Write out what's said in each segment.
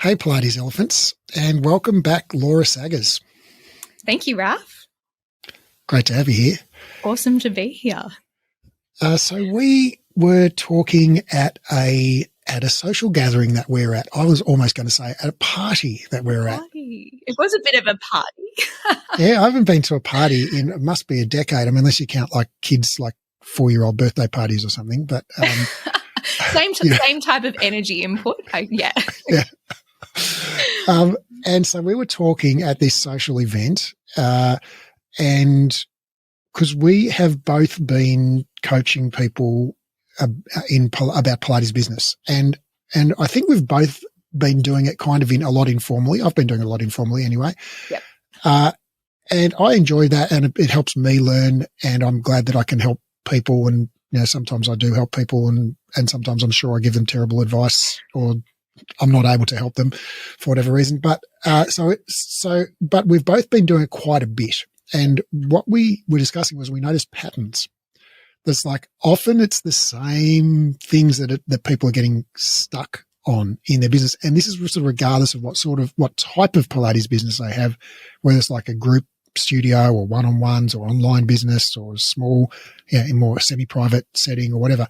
Hey Pilates Elephants, and welcome back Laura Saggers. Thank you, Raph. Great to have you here. Awesome to be here. So we were talking at a social gathering that we're at. I was almost going to say at a party that we're at. It was a bit of a party. Yeah, I haven't been to a party in, it must be a decade. I mean, unless you count like kids, like 4-year-old birthday parties or something, but same type of energy input. Yeah. And so we were talking at this social event, and because we have both been coaching people about Pilates business, and I think we've both been doing it kind of a lot informally. I've been doing it a lot informally anyway. Yep. And I enjoy that, and it helps me learn, and I'm glad that I can help people. And sometimes I do help people, and sometimes I'm sure I give them terrible advice, or I'm not able to help them for whatever reason. But but we've both been doing it quite a bit. And what we were discussing was we noticed patterns. There's like often it's the same things that people are getting stuck on in their business. And this is sort of regardless of what type of Pilates business they have, whether it's like a group studio or one-on-ones or online business or small, in more semi-private setting or whatever.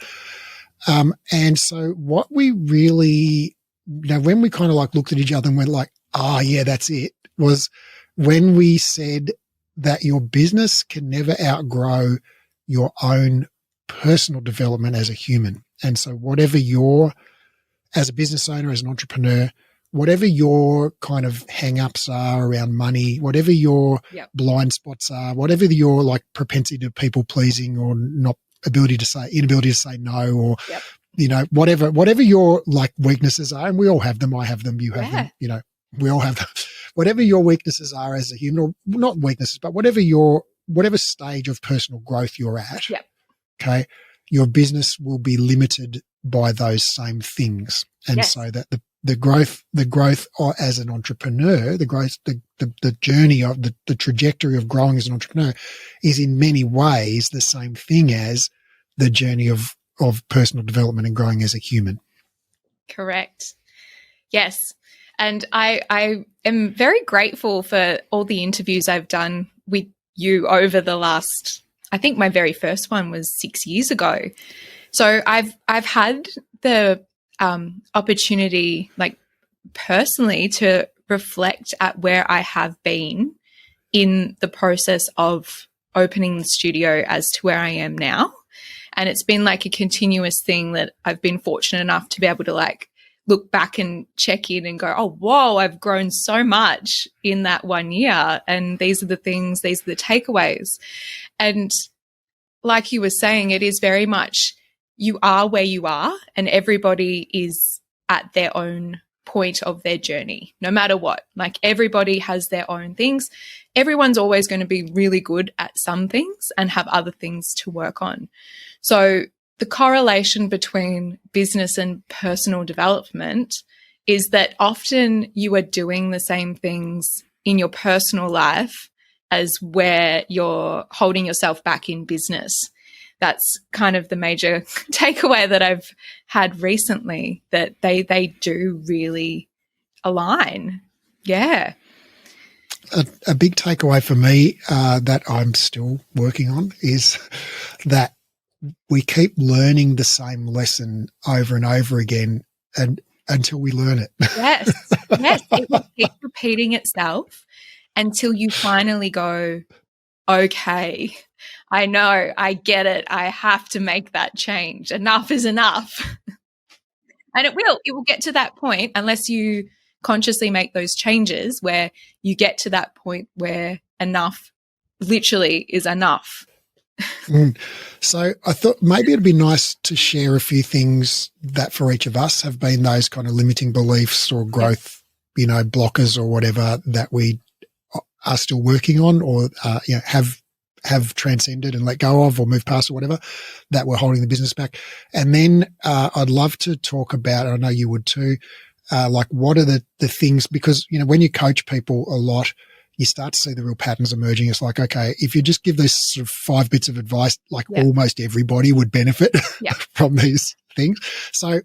And so what we really, when we kind of like looked at each other and went like, yeah, that's it, was when we said that your business can never outgrow your own personal development as a human. And so whatever as a business owner, as an entrepreneur, whatever your kind of hang-ups are around money, whatever your blind spots are, whatever your like propensity to people pleasing or inability to say no, or whatever your like weaknesses are, and we all have them. I have them. You have them. We all have them. Whatever your weaknesses are as a human, or not weaknesses, but whatever stage of personal growth you're at, okay, your business will be limited by those same things. And so that the growth as an entrepreneur, the journey of the trajectory of growing as an entrepreneur is in many ways the same thing as the journey of personal development and growing as a human. Correct. Yes. And I am very grateful for all the interviews I've done with you over the last, I think my very first one was 6 years ago. So I've had the opportunity, like personally, to reflect at where I have been in the process of opening the studio as to where I am now. And it's been like a continuous thing that I've been fortunate enough to be able to like look back and check in and go, oh, whoa, I've grown so much in that 1 year. And these are the things, these are the takeaways. And like you were saying, it is very much you are where you are, and everybody is at their own point of their journey, no matter what. Like everybody has their own things. Everyone's always going to be really good at some things and have other things to work on. So the correlation between business and personal development is that often you are doing the same things in your personal life as where you're holding yourself back in business. That's kind of the major takeaway that I've had recently, that they do really align. Yeah. A big takeaway for me that I'm still working on is that we keep learning the same lesson over and over again and until we learn it. Yes. It will keep repeating itself until you finally go, okay, I know, I get it. I have to make that change. Enough is enough. And it will get to that point unless you consciously make those changes where you get to that point where enough literally is enough. So I thought maybe it'd be nice to share a few things that for each of us have been those kind of limiting beliefs or growth, blockers or whatever that we are still working on or have transcended and let go of or moved past or whatever that were holding the business back. And then I'd love to talk about, I know you would too, like what are the things, because, when you coach people a lot, you start to see the real patterns emerging. It's like, okay, if you just give these sort of 5 bits of advice, like almost everybody would benefit from these things. So,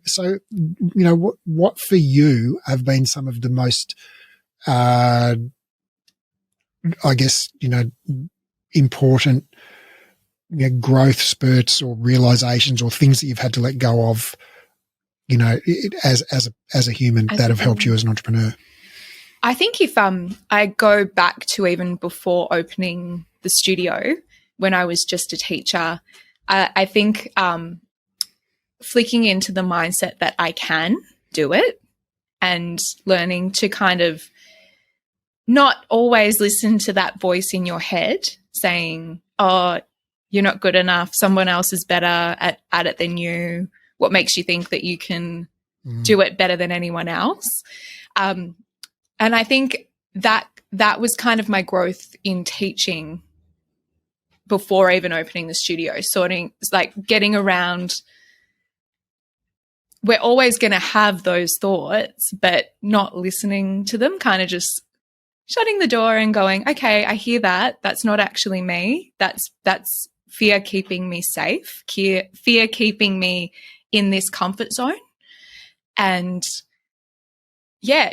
what for you have been some of the most, I guess, important growth spurts or realizations or things that you've had to let go of, as a human that have helped you as an entrepreneur? I think if I go back to even before opening the studio, when I was just a teacher, I think flicking into the mindset that I can do it and learning to kind of not always listen to that voice in your head saying, oh, you're not good enough, someone else is better at it than you. What makes you think that you can do it better than anyone else? And I think that was kind of my growth in teaching before even opening the studio, getting around. We're always going to have those thoughts, but not listening to them, kind of just shutting the door and going, okay, I hear that. That's not actually me. That's fear keeping me safe, fear keeping me in this comfort zone. And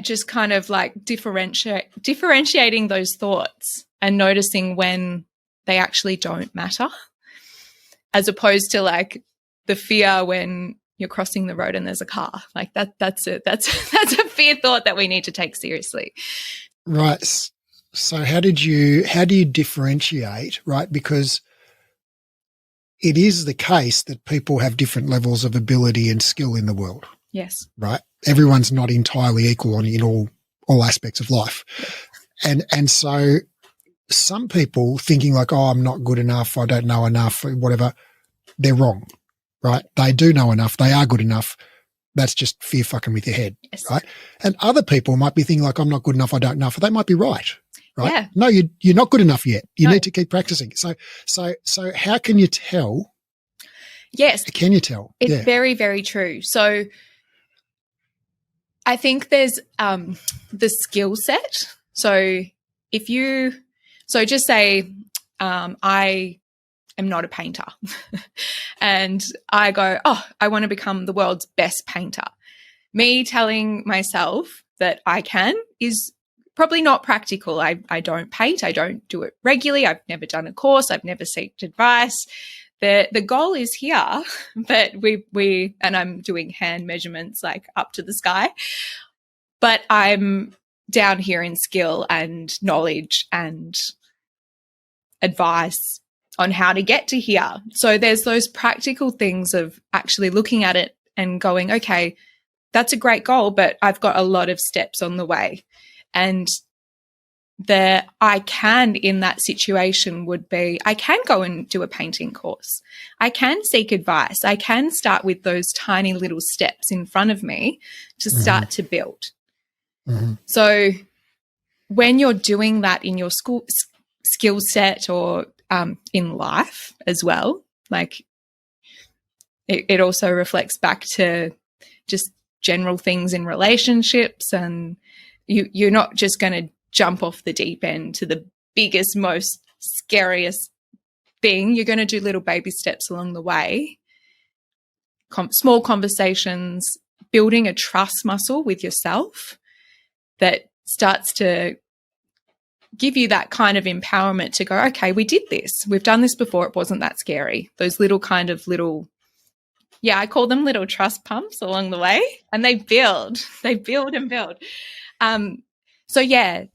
just kind of like differentiating those thoughts and noticing when they actually don't matter, as opposed to like the fear when you're crossing the road and there's a car. Like that's a fear thought that we need to take seriously. Right. So how do you differentiate, right? Because it is the case that people have different levels of ability and skill in the world. Yes. Right. Everyone's not entirely equal in all aspects of life. And so some people thinking like, oh, I'm not good enough, I don't know enough, whatever, they're wrong, right? They do know enough. They are good enough. That's just fear fucking with your head, right? And other people might be thinking like, I'm not good enough, I don't know enough. They might be right? Yeah. No, you're not good enough yet. You need to keep practicing. So how can you tell? Yes. Can you tell? It's very, very true. So I think there's the skill set. So just say I am not a painter and I go, oh, I want to become the world's best painter. Me telling myself that I can is probably not practical. I don't paint. I don't do it regularly. I've never done a course. I've never sought advice. The goal is here, but and I'm doing hand measurements like up to the sky, but I'm down here in skill and knowledge and advice on how to get to here. So there's those practical things of actually looking at it and going, okay, that's a great goal, but I've got a lot of steps on the way. And the I can in that situation would be, I can go and do a painting course. I can seek advice. I can start with those tiny little steps in front of me to start to build. Mm-hmm. So when you're doing that in your school skill set or in life as well, like it also reflects back to just general things in relationships, and you're not just going to jump off the deep end to the biggest, most scariest thing. You're going to do little baby steps along the way, small conversations, building a trust muscle with yourself that starts to give you that kind of empowerment to go, okay, we did this. We've done this before. It wasn't that scary. Those little I call them little trust pumps along the way, and they build and build.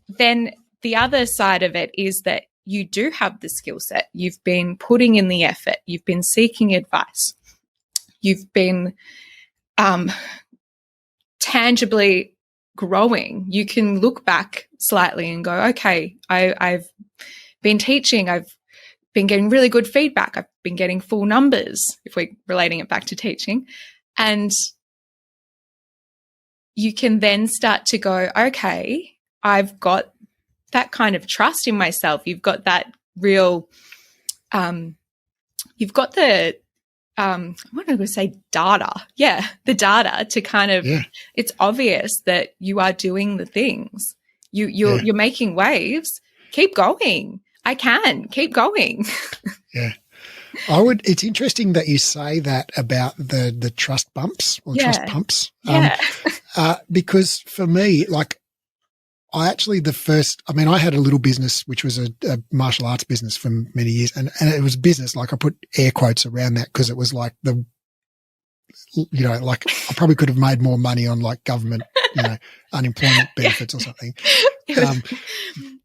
Then the other side of it is that you do have the skill set. You've been putting in the effort. You've been seeking advice. You've been tangibly growing. You can look back slightly and go, okay, I've been teaching. I've been getting really good feedback. I've been getting full numbers, if we're relating it back to teaching. And you can then start to go, okay, I've got that kind of trust in myself. You've got that real, you've got the, I'm not going to say data. Yeah, the data to kind of, it's obvious that you are doing the things. You're making waves, keep going. I can keep going. Yeah. It's interesting that you say that about the trust bumps or trust pumps. Yeah. Because for me, like, I had a little business, which was a martial arts business for many years. And it was business, like I put air quotes around that because it was like like I probably could have made more money on like government, unemployment benefits or something.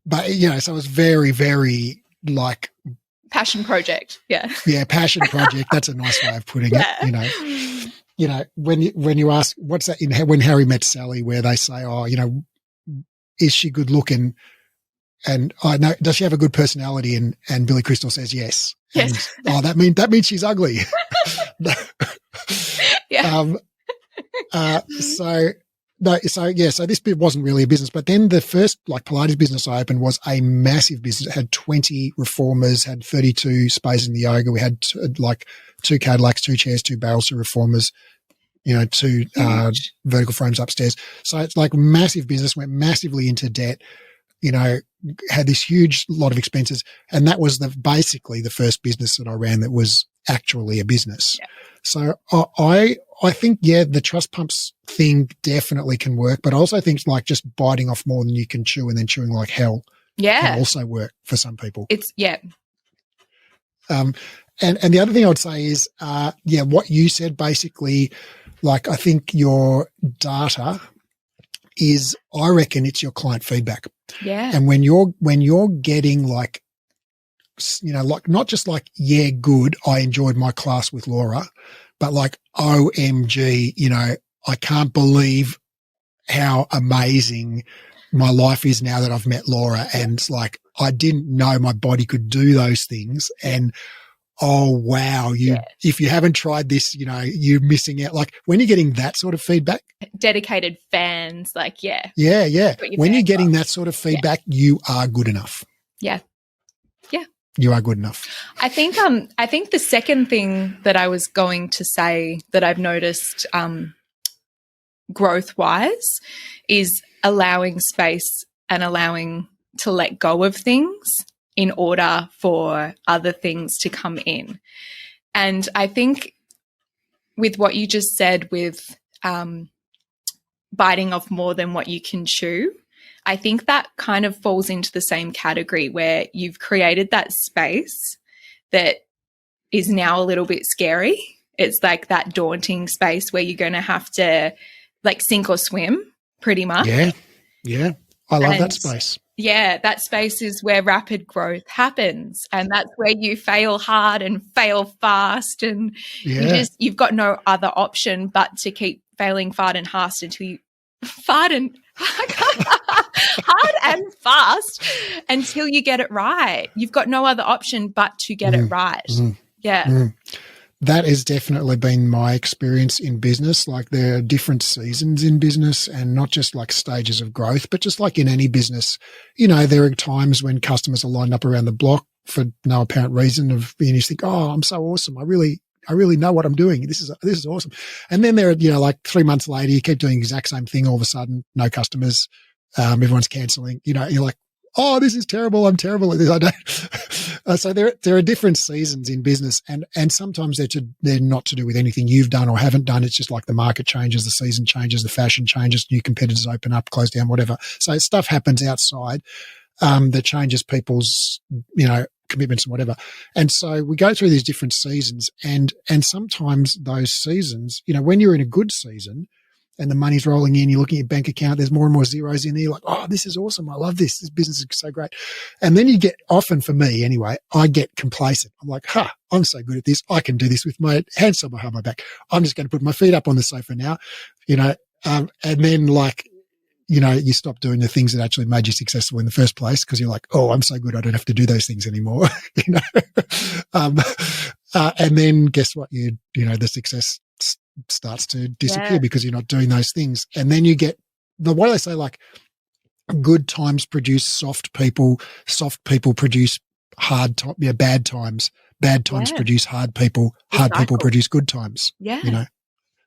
But, so it was very, very like passion project. Yeah. Yeah. Passion project. That's a nice way of putting it, when you ask, what's that when Harry Met Sally, where they say, oh, is she good looking? And I know, does she have a good personality? And Billy Crystal says yes. Yes. And, that means she's ugly. Yeah. So this bit wasn't really a business, but then the first like Pilates business I opened was a massive business. It had 20 reformers, had 32 spaces in the yoga. We had like 2 Cadillacs, 2 chairs, 2 barrels to reformers, 2 vertical frames upstairs. So it's like massive business, went massively into debt, had this huge lot of expenses. And that was basically the first business that I ran that was actually a business. Yeah. So I think, the trust pumps thing definitely can work, but I also think like just biting off more than you can chew and then chewing like hell can also work for some people. And the other thing I would say is, what you said basically, like I think your data is, I reckon it's your client feedback. Yeah. And when you're getting like, like not just like, yeah, good, I enjoyed my class with Laura, but like, OMG, I can't believe how amazing my life is now that I've met Laura. And it's like, I didn't know my body could do those things. And oh, wow, if you haven't tried this, you're missing out. Like when you're getting that sort of feedback. Dedicated fans, like, Yeah. When you're getting that sort of feedback, you are good enough. Yeah. Yeah. You are good enough. I think the second thing that I was going to say that I've noticed growth-wise is allowing space and allowing to let go of things in order for other things to come in. And I think with what you just said with biting off more than what you can chew, I think that kind of falls into the same category where you've created that space that is now a little bit scary. It's like that daunting space where you're going to have to like sink or swim pretty much. Yeah. I love that space. Yeah, that space is where rapid growth happens, and that's where you fail hard and fail fast, and you've got no other option but to keep failing hard and fast until you hard and fast until you get it right. You've got no other option but to get it right. Yeah. That has definitely been my experience in business. Like there are different seasons in business and not just like stages of growth, but just like in any business, there are times when customers are lined up around the block for no apparent reason and you think, oh, I'm so awesome. I really know what I'm doing. This is awesome. And then there are, like 3 months later, you keep doing the exact same thing. All of a sudden, no customers, everyone's canceling, you're like, oh, this is terrible. I'm terrible at this. I don't. So there are different seasons in business, and sometimes they're not to do with anything you've done or haven't done. It's just like the market changes, the season changes, the fashion changes, new competitors open up, close down, whatever. So stuff happens outside that changes people's, commitments and whatever. And so we go through these different seasons, and sometimes those seasons, when you're in a good season, and the money's rolling in, you're looking at your bank account, there's more and more zeros in there. You're like, oh, this is awesome. I love this. This business is so great. And then you get, often for me anyway, I get complacent. I'm like, I'm so good at this. I can do this with my hands behind my back. I'm just going to put my feet up on the sofa now, and then like, you stop doing the things that actually made you successful in the first place because you're like, oh, I'm so good. I don't have to do those things anymore. And then guess what? The success starts to disappear because you're not doing those things. And then you get what do they say? Like good times produce soft people produce bad times produce hard people produce good times.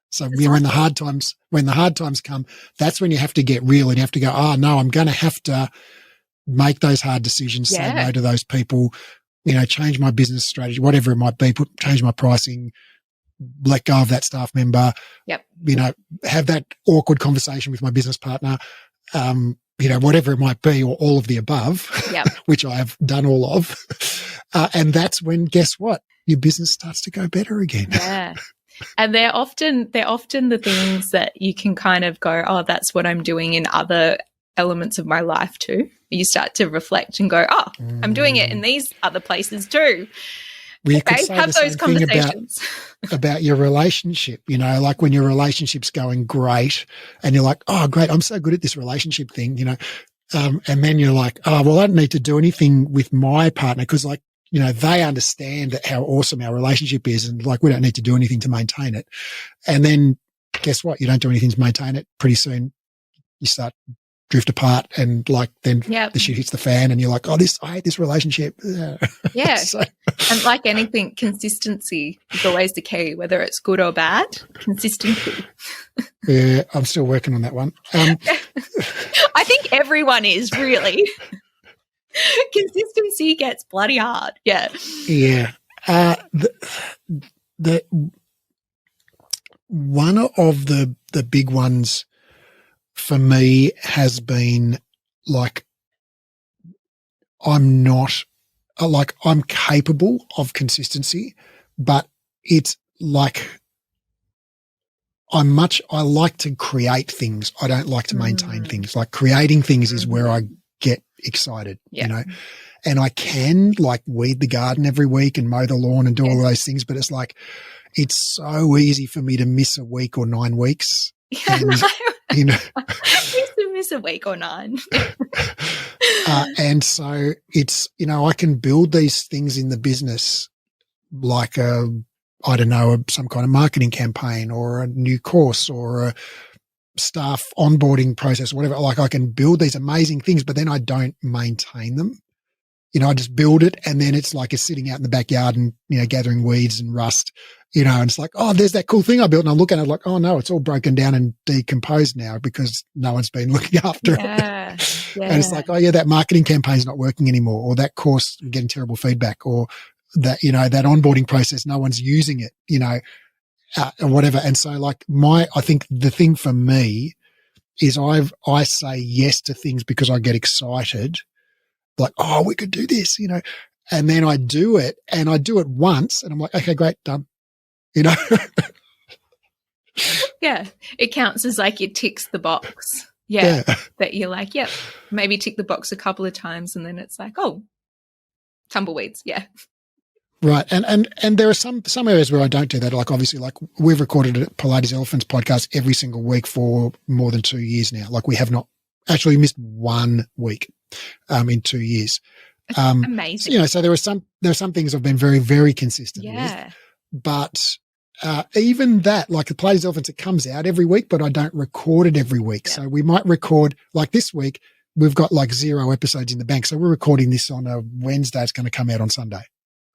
So when the hard times come, that's when you have to get real and you have to go, oh no, I'm going to have to make those hard decisions, say no to those people, change my business strategy, whatever it might be, change my pricing, let go of that staff member, have that awkward conversation with my business partner, whatever it might be, or all of the above, which I have done all of. And that's when, guess what? Your business starts to go better again. Yeah. And they're often the things that you can kind of go, oh, that's what I'm doing in other elements of my life too. You start to reflect and go, oh, I'm doing it in these other places too. Well, you could say have those conversations about your relationship, like when your relationship's going great and you're like, oh, great, I'm so good at this relationship thing, and then you're like, oh, well, I don't need to do anything with my partner because they understand that how awesome our relationship is and we don't need to do anything to maintain it. And then guess what? You don't do anything to maintain it. Pretty soon you start drift apart and then the shit hits the fan and you're like, oh, I hate this relationship. Yeah. And like anything, consistency is always the key, whether it's good or bad, consistency. Yeah, I'm still working on that one. I think everyone is really. Consistency gets bloody hard. Yeah. Yeah. The one of the big ones for me has been I'm capable of consistency, but it's I like to create things. I don't like to maintain things. Like creating things is where I get excited, and I can weed the garden every week and mow the lawn and do all of those things. But it's so easy for me to miss a week or 9 weeks. And, I used to miss a week or 9. And so it's, I can build these things in the business some kind of marketing campaign or a new course or a staff onboarding process, whatever. I can build these amazing things, but then I don't maintain them. I just build it and then it's sitting out in the backyard and, gathering weeds and rust, and it's oh, there's that cool thing I built. And I look at it oh no, it's all broken down and decomposed now because no one's been looking after it. And it's oh yeah, that marketing campaign's not working anymore, or that course, I'm getting terrible feedback, or that, that onboarding process, no one's using it, or whatever. And so I think the thing for me is I say yes to things because I get excited. Oh, we could do this, and then I do it and I do it once and I'm okay, great, done, Yeah. It counts as it ticks the box. Yeah. That you're yep. Maybe tick the box a couple of times and then it's oh, tumbleweeds. Yeah. Right. And there are some areas where I don't do that. Obviously, we've recorded a Pilates Elephants podcast every single week for more than 2 years now. We have not actually missed 1 week in 2 years. Amazing. So there are some things I've been very, very consistent with. But even that, the Pilates Elephants, it comes out every week, but I don't record it every week. So we might record this week, we've got 0 episodes in the bank. So we're recording this on a Wednesday. It's going to come out on Sunday.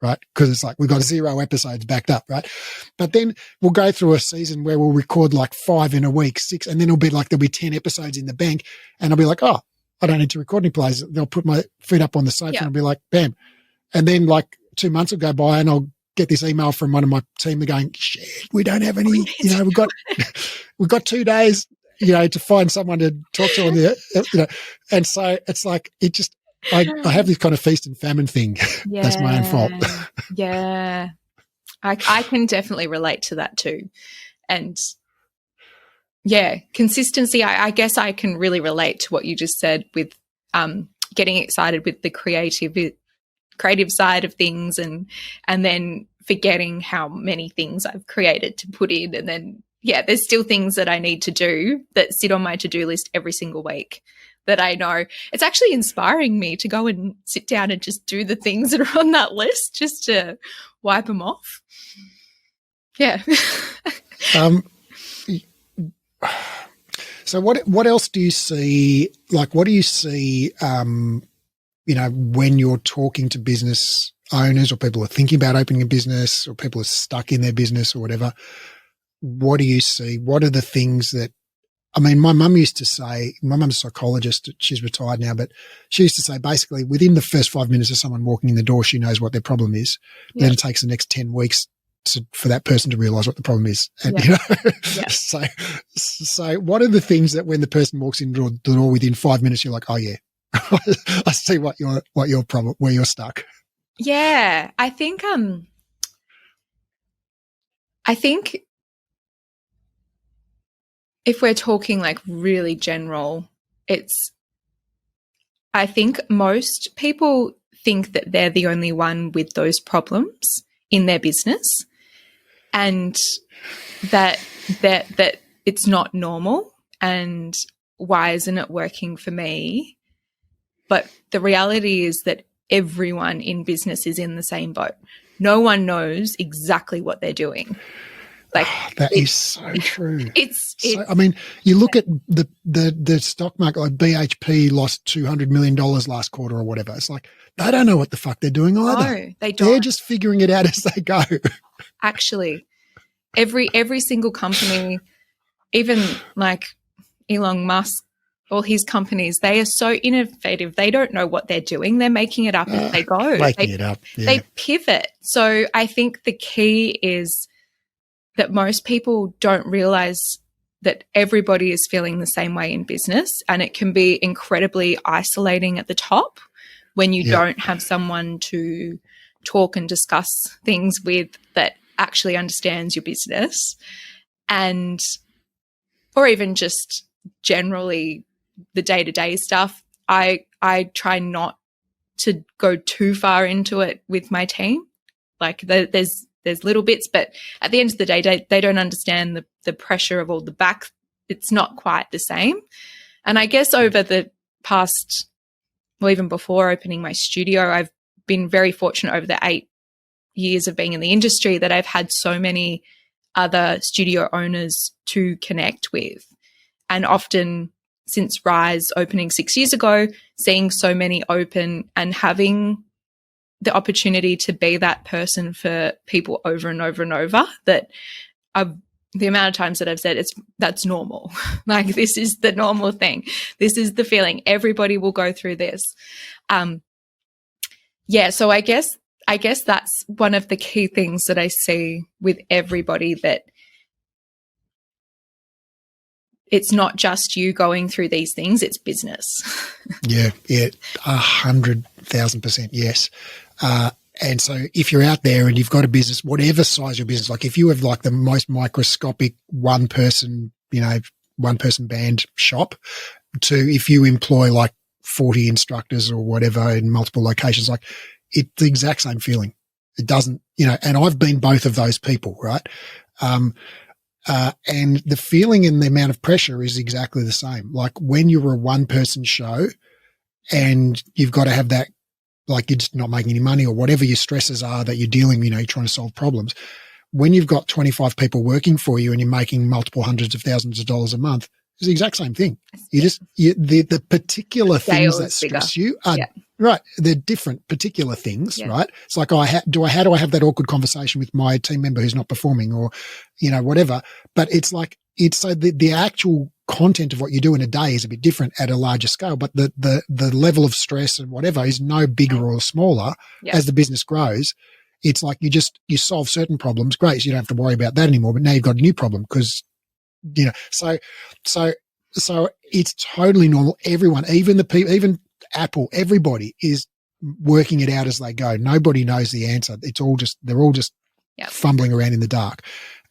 Right? Because it's we've got 0 episodes backed up, right? But then we'll go through a season where we'll record 5 in a week, 6, and then it'll be there'll be 10 episodes in the bank. And I'll be oh, I don't need to record any plays. They'll put my feet up on the sofa and I'll be bam. And then 2 months will go by and I'll get this email from one of my team. They're going, shit, we don't have any, we've got 2 days, to find someone to talk to on the, and so it's it just, I have this kind of feast and famine thing. Yeah. That's my own fault. Yeah. I can definitely relate to that too. And consistency, I guess I can really relate to what you just said with getting excited with the creative side of things and then forgetting how many things I've created to put in. And then, there's still things that I need to do that sit on my to-do list every single week. That I know it's actually inspiring me to go and sit down and just do the things that are on that list just to wipe them off. Yeah. So what else do you see? What do you see, when you're talking to business owners or people who are thinking about opening a business or people who are stuck in their business or whatever? What do you see? What are the things that I mean, my mum used to say, my mum's a psychologist, she's retired now, but she used to say basically within the first 5 minutes of someone walking in the door, she knows what their problem is. Yeah. Then it takes the next 10 weeks for that person to realize what the problem is. And, Yeah. you know, so what are the things that when the person walks in the door within 5 minutes, you're like, oh yeah, I see what your problem, where you're stuck. Yeah. I think if we're talking like really general, I think most people think that they're the only one with those problems in their business, and that it's not normal, and why isn't it working for me? But the reality is that everyone in business is in the same boat. No one knows exactly what they're doing. Like that is so true. I mean, you look at the stock market, like BHP lost $200 million last quarter or whatever. It's like, they don't know what the fuck they're doing either. No, they don't. They're just figuring it out as they go. Actually, every single company, even like Elon Musk, all his companies, they are so innovative. They don't know what they're doing. They're making it up as they go. Making it up. Yeah. They pivot. So I think the key is that most people don't realize that everybody is feeling the same way in business, and it can be incredibly isolating at the top when you don't have someone to talk and discuss things with that actually understands your business, and or even just generally the day-to-day stuff. I try not to go too far into it with my team. Like there's little bits, but at the end of the day, they don't understand the pressure of all the back. It's not quite the same. And I guess over the past, well, even before opening my studio, I've been very fortunate over the 8 years of being in the industry that I've had so many other studio owners to connect with. And often since Rise opening 6 years ago, seeing so many open and having the opportunity to be that person for people over and over and over, that the amount of times that I've said that's normal. Like, this is the normal thing. This is the feeling. Everybody will go through this. So I guess that's one of the key things that I see with everybody, that it's not just you going through these things, it's business. Yeah, 100,000%, yes. And so if you're out there and you've got a business, whatever size your business, like if you have like the most microscopic one person band shop, to if you employ like 40 instructors or whatever in multiple locations, like it's the exact same feeling. It doesn't, and I've been both of those people, right? And the feeling and the amount of pressure is exactly the same. Like when you're a one person show and you've got to have that, like you're just not making any money or whatever your stresses are that you're dealing, you're trying to solve problems. When you've got 25 people working for you and you're making multiple hundreds of thousands of dollars a month, it's the exact same thing. The particular things that stress you are right. They're different particular things, right? It's like, how do I have that awkward conversation with my team member who's not performing, or, whatever. But it's like, so the actual content of what you do in a day is a bit different at a larger scale, but the level of stress and whatever is no bigger or smaller as the business grows. It's like you solve certain problems. Great. So you don't have to worry about that anymore, but now you've got a new problem because, so it's totally normal. Everyone, even Apple, everybody is working it out as they go. Nobody knows the answer. They're all just fumbling around in the dark.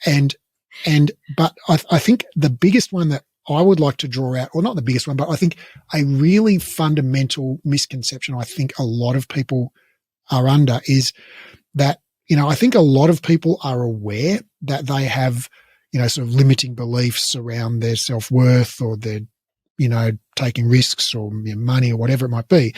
But I think the biggest one that I would like to draw out, or not the biggest one, but I think a really fundamental misconception I think a lot of people are under is that, I think a lot of people are aware that they have, sort of limiting beliefs around their self-worth, or their, taking risks, or money, or whatever it might be.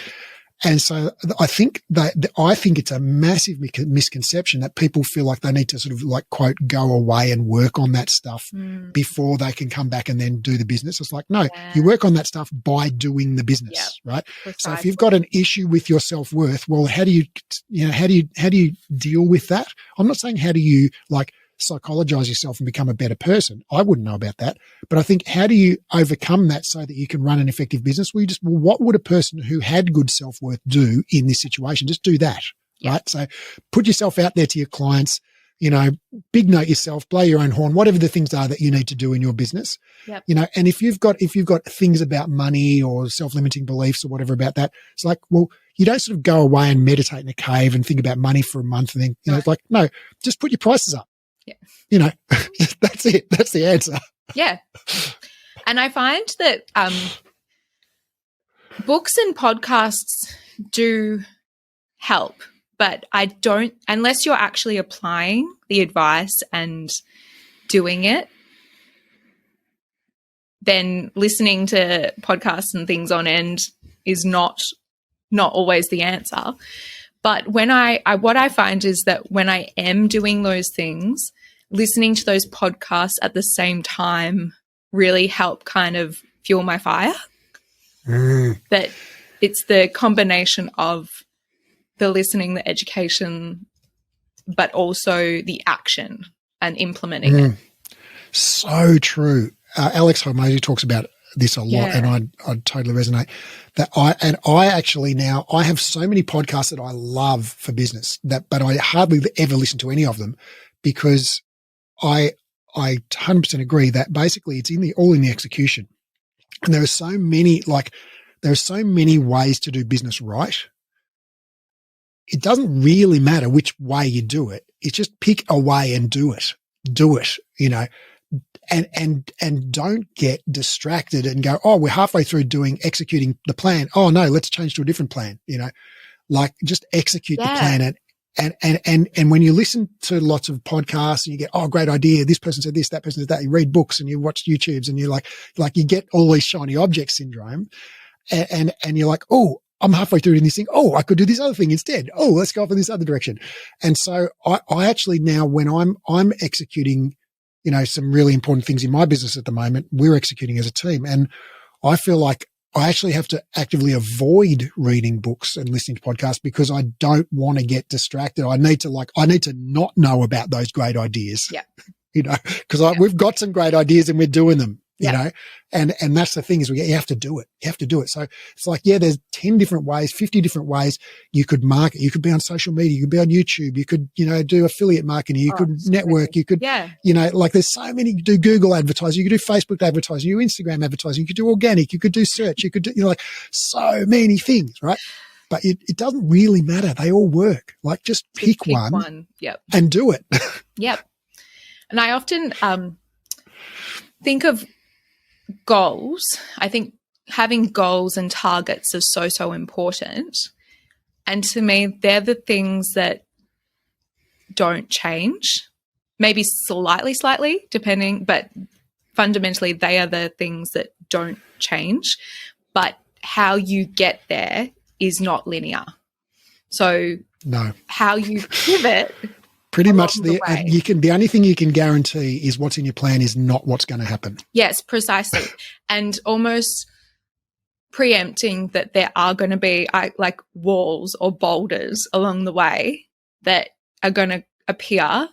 And so I think it's a massive misconception that people feel like they need to sort of like, quote, go away and work on that stuff before they can come back and then do the business. It's like, no, you work on that stuff by doing the business, right? Precisely. So if you've got an issue with your self-worth, well, how do you deal with that? I'm not saying how do you like psychologize yourself and become a better person. I wouldn't know about that. But I think, how do you overcome that so that you can run an effective business? Well, what would a person who had good self-worth do in this situation? Just do that, right? So put yourself out there to your clients, big note yourself, blow your own horn, whatever the things are that you need to do in your business. Yep. And if you've got things about money or self-limiting beliefs or whatever about that, it's like, well, you don't sort of go away and meditate in a cave and think about money for a month and then, it's like, no, just put your prices up. Yeah. That's it. That's the answer. Yeah. And I find that books and podcasts do help, but I don't, unless you're actually applying the advice and doing it, then listening to podcasts and things on end is not always the answer. But when what I find is that when I am doing those things, listening to those podcasts at the same time really help kind of fuel my fire. That it's the combination of the listening, the education, but also the action and implementing it. So true. Alex Hormozy talks about this a lot, and I'd totally resonate. I have so many podcasts that I love for business but I hardly ever listen to any of them, because I 100% agree that basically it's all in the execution. And there are so many ways to do business right. It doesn't really matter which way you do it. It's just pick a way and do it, and don't get distracted and go, oh, we're halfway through executing the plan. Oh no, let's change to a different plan. Just execute the plan. And when you listen to lots of podcasts and you get, oh, great idea, this person said this, that person said that, you read books and you watch YouTubes and you're like you get all these shiny object syndrome, and you're like, oh, I'm halfway through in this thing. Oh, I could do this other thing instead. Oh, let's go off in this other direction. And so I actually now, when I'm executing, some really important things in my business at the moment, we're executing as a team. And I feel like I actually have to actively avoid reading books and listening to podcasts because I don't want to get distracted. I need to not know about those great ideas, because we've got some great ideas and we're doing them, and that's the thing is you have to do it. You have to do it. So it's like, there's 10 different ways, 50 different ways you could market. You could be on social media. You could be on YouTube. You could, do affiliate marketing. You could network. You could, there's so many. You could do Google advertising. You could do Facebook advertising. You do Instagram advertising. You could do organic. You could do search. You could do, so many things, right? But it doesn't really matter. They all work. Just pick one. Yep. And do it. Yep. And I often think of goals. I think having goals and targets is so important. And to me, they're the things that don't change, maybe slightly depending, but fundamentally they are the things that don't change. But how you get there is not linear. So no, how you pivot pretty much the only thing you can guarantee is what's in your plan is not what's going to happen. Yes, precisely. And almost preempting that there are going to be like walls or boulders along the way that are going to appear,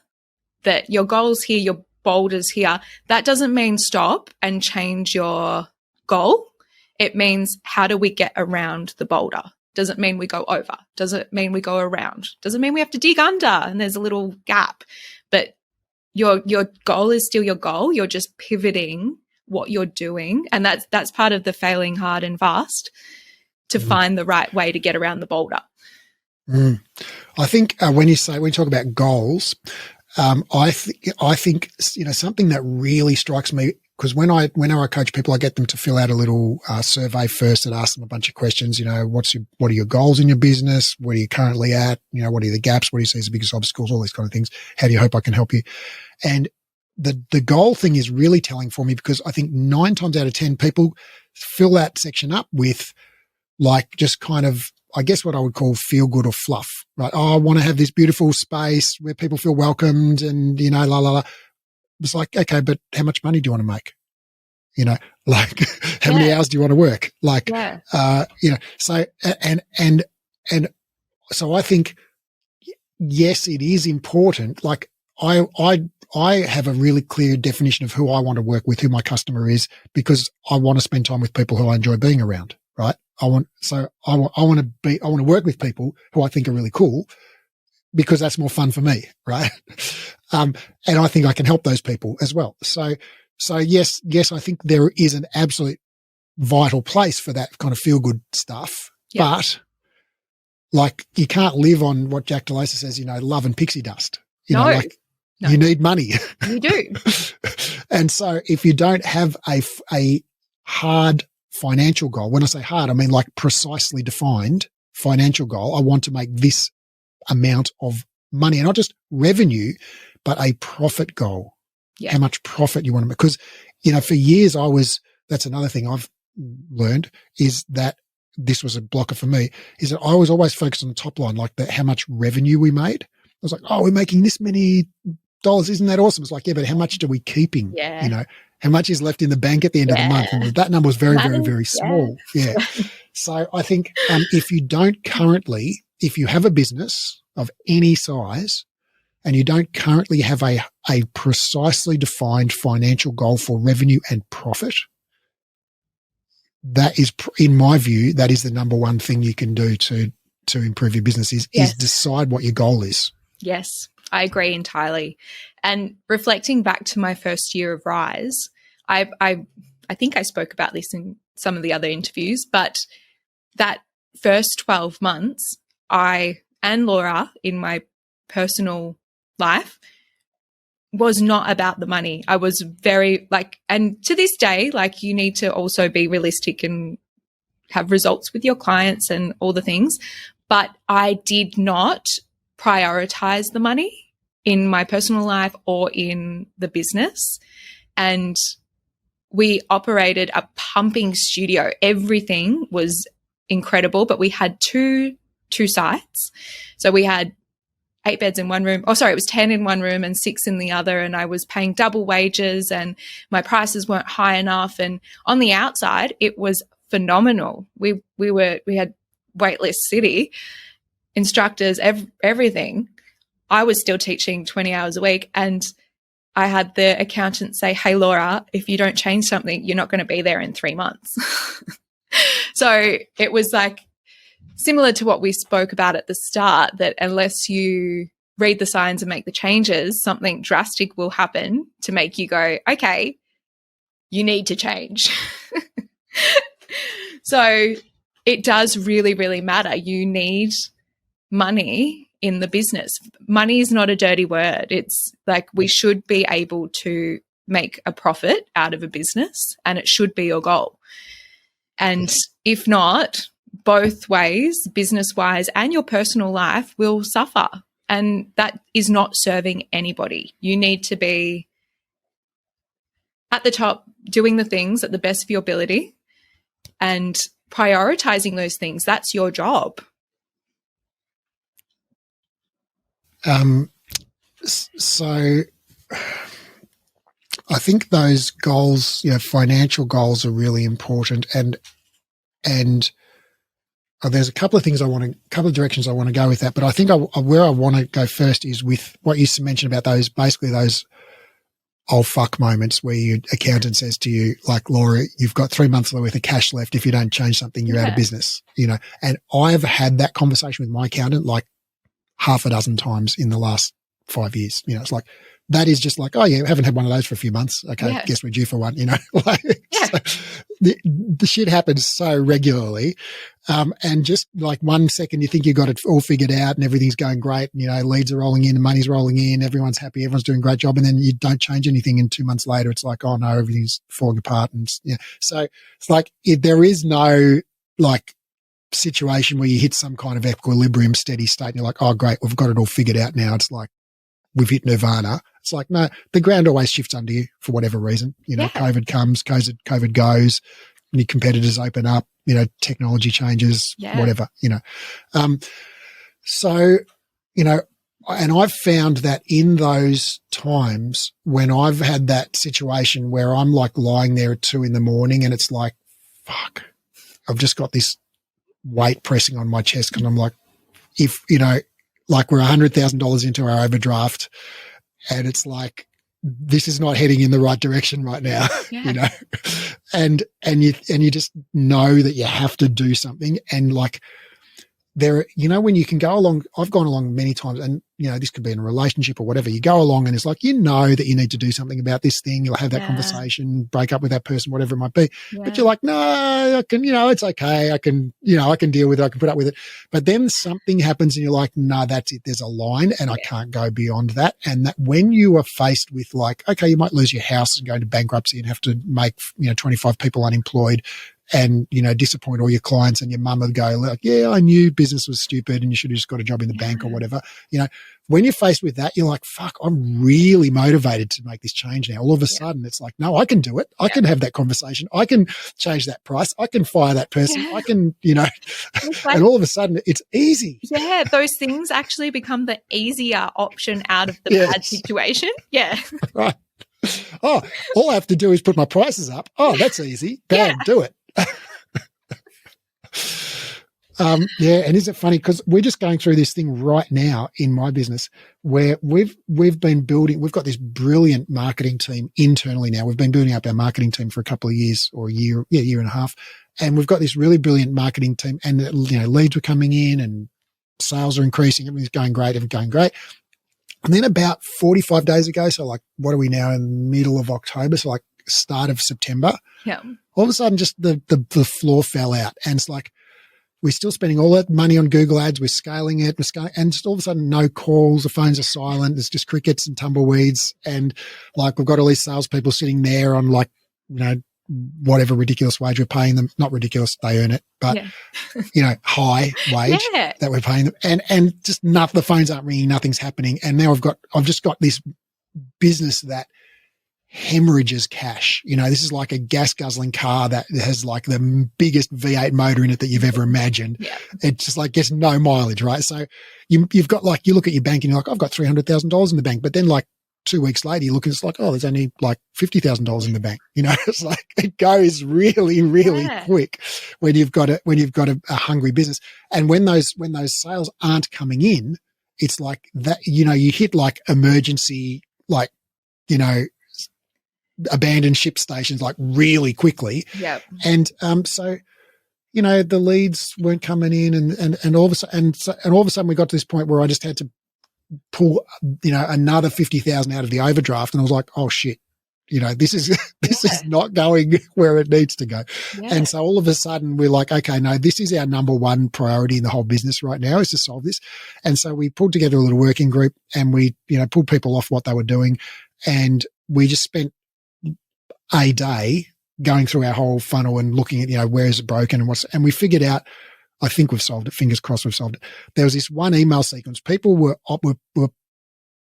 that your goals here, your boulders here. That doesn't mean stop and change your goal. It means, how do we get around the boulder? Doesn't mean we go over. Doesn't mean we go around. Doesn't mean we have to dig under and there's a little gap. But your goal is still your goal. You're just pivoting what you're doing. And that's part of the failing hard and fast, to find the right way to get around the boulder. I think when you talk about goals, I think something that really strikes me, because whenever I coach people, I get them to fill out a little survey first that asks them a bunch of questions. What are your goals in your business? Where are you currently at? What are the gaps? What do you see as the biggest obstacles? All these kind of things. How do you hope I can help you? And the goal thing is really telling for me, because I think 9 times out of 10 people fill that section up with just kind of, I guess, what I would call feel good or fluff, right? Oh, I want to have this beautiful space where people feel welcomed and, la, la, la. It's like, okay, but how much money do you want to make? How many hours do you want to work? So, and so I think, yes, it is important. I have a really clear definition of who I want to work with, who my customer is, because I want to spend time with people who I enjoy being around, right? I want to work with people who I think are really cool because that's more fun for me, right? And I think I can help those people as well. So yes, I think there is an absolute vital place for that kind of feel good stuff, but like you can't live on what Jack DeLacy says, love and pixie dust. No. You need money. You do. And so if you don't have a hard financial goal, when I say hard, I mean like precisely defined financial goal, I want to make this amount of money, and not just revenue, but a profit goal. Yeah. How much profit you want to make. Because, for years that's another thing I've learned is that this was a blocker for me, is that I was always focused on the top line, like how much revenue we made. I was like, oh, we're making this many dollars. Isn't that awesome? It's like, yeah, but how much are we keeping? Yeah. How much is left in the bank at the end of the month? And that number was very, very, very small. Yeah. So I think if you have a business of any size and you don't currently have a precisely defined financial goal for revenue and profit, that is, in my view, that is the number one thing you can do to improve your business is decide what your goal is. Yes, I agree entirely. And reflecting back to my first year of Rise, I think I spoke about this in some of the other interviews, but that first 12 months, I and Laura in my personal life was not about the money. I was very and to this day, you need to also be realistic and have results with your clients and all the things. But I did not prioritize the money in my personal life or in the business. And we operated a pumping studio. Everything was incredible, but we had two sites. So we had 8 beds in one room. Oh, sorry, it was 10 in one room and 6 in the other. And I was paying double wages and my prices weren't high enough. And on the outside, it was phenomenal. We had waitlist city, instructors, everything. I was still teaching 20 hours a week, and I had the accountant say, hey, Laura, if you don't change something, you're not going to be there in 3 months. So it was similar to what we spoke about at the start, that unless you read the signs and make the changes, something drastic will happen to make you go, okay, you need to change. So it does really, really matter. You need money in the business. Money is not a dirty word. It's we should be able to make a profit out of a business, and it should be your goal. And if not, both ways, business-wise and your personal life, will suffer. And that is not serving anybody. You need to be at the top, doing the things at the best of your ability and prioritizing those things. That's your job. So I think those goals, financial goals are really important. And there's a couple of directions I want to go with that. But I think where I want to go first is with what you mentioned about those oh fuck moments where your accountant says to you, Laura, you've got 3 months worth of cash left. If you don't change something, you're out of business, and I've had that conversation with my accountant half a dozen times in the last 5 years. It's that is just oh yeah, I haven't had one of those for a few months. Okay. Guess we're due for one, So the shit happens so regularly. And just 1 second you think you got it all figured out and everything's going great. And, leads are rolling in and money's rolling in. Everyone's happy. Everyone's doing a great job. And then you don't change anything. And 2 months later, it's oh no, everything's falling apart. And so it's there is no situation where you hit some kind of equilibrium, steady state. And you're oh great, we've got it all figured out now. It's we've hit nirvana. It's no, the ground always shifts under you for whatever reason. COVID comes, COVID goes, new competitors open up, technology changes, whatever, So, and I've found that in those times when I've had that situation where I'm lying there at 2 a.m. and it's fuck, I've just got this weight pressing on my chest because I'm if, we're $100,000 into our overdraft and it's like, this is not heading in the right direction right now, you know, and you just know that you have to do something. And like there, you know, when you can go along, I've gone along many times, and you know, this could be in a relationship or whatever. You go along and it's like, you know, that you need to do something about this thing. You'll have that conversation, break up with that person, whatever it might be. But you're like, no, I can, you know, it's okay. I can, you know, I can deal with it. I can put up with it. But then something happens and you're like, no, that's it. There's a line and I can't go beyond that. And that when you are faced with like, okay, you might lose your house and go into bankruptcy and have to make, you know, 25 people unemployed, and, you know, disappoint all your clients, and your mum would go like, yeah, I knew business was stupid and you should have just got a job in the bank or whatever. You know, when you're faced with that, you're like, fuck, I'm really motivated to make this change now. All of a sudden it's like, no, I can do it. I can have that conversation. I can change that price. I can fire that person. I can, you know, like, and all of a sudden it's easy. Yeah. Those things actually become the easier option out of the bad situation. Yeah. Right. Oh, all I have to do is put my prices up. Oh, that's easy. Bam, do it. Yeah, and isn't it funny, because we're just going through this thing right now in my business where we've been building, we've got this brilliant marketing team internally now. We've been building up our marketing team for a couple of years, or year and a half, and we've got this really brilliant marketing team, and you know, leads were coming in and sales are increasing, everything's going great, And then about 45 days ago, so like, what are we now, in the middle of October, so like start of September, all of a sudden just the floor fell out, and it's like, we're still spending all that money on Google ads. We're scaling it. And just all of a sudden, no calls. The phones are silent. There's just crickets and tumbleweeds. And like, we've got all these salespeople sitting there on like, you know, whatever ridiculous wage we're paying them. Not ridiculous. They earn it, but you know, high wage that we're paying them. And just the phones aren't ringing. Nothing's happening. And now I've just got this business that hemorrhages cash. You know, this is like a gas guzzling car that has like the biggest V8 motor in it that you've ever imagined. It just like gets no mileage, right? So you've got like, you look at your bank and you're like, I've got $300,000 in the bank, but then like 2 weeks later you look and it's like, oh, there's only like $50,000 in the bank. You know, it's like, it goes really, really quick when you've got a hungry business. And when those sales aren't coming in, it's like that, you know, you hit like emergency, like, you know, abandoned ship stations like really quickly. And so, you know, the leads weren't coming in, and all of a sudden we got to this point where I just had to pull, you know, another 50,000 out of the overdraft, and I was like, oh shit, you know, this is not going where it needs to go. And so all of a sudden we're like, okay, no, this is our number one priority in the whole business right now, is to solve this. And so we pulled together a little working group, and we, you know, pulled people off what they were doing, and we just spent a day going through our whole funnel and looking at, you know, where is it broken and we figured out, I think we've solved it. Fingers crossed we've solved it. There was this one email sequence. People were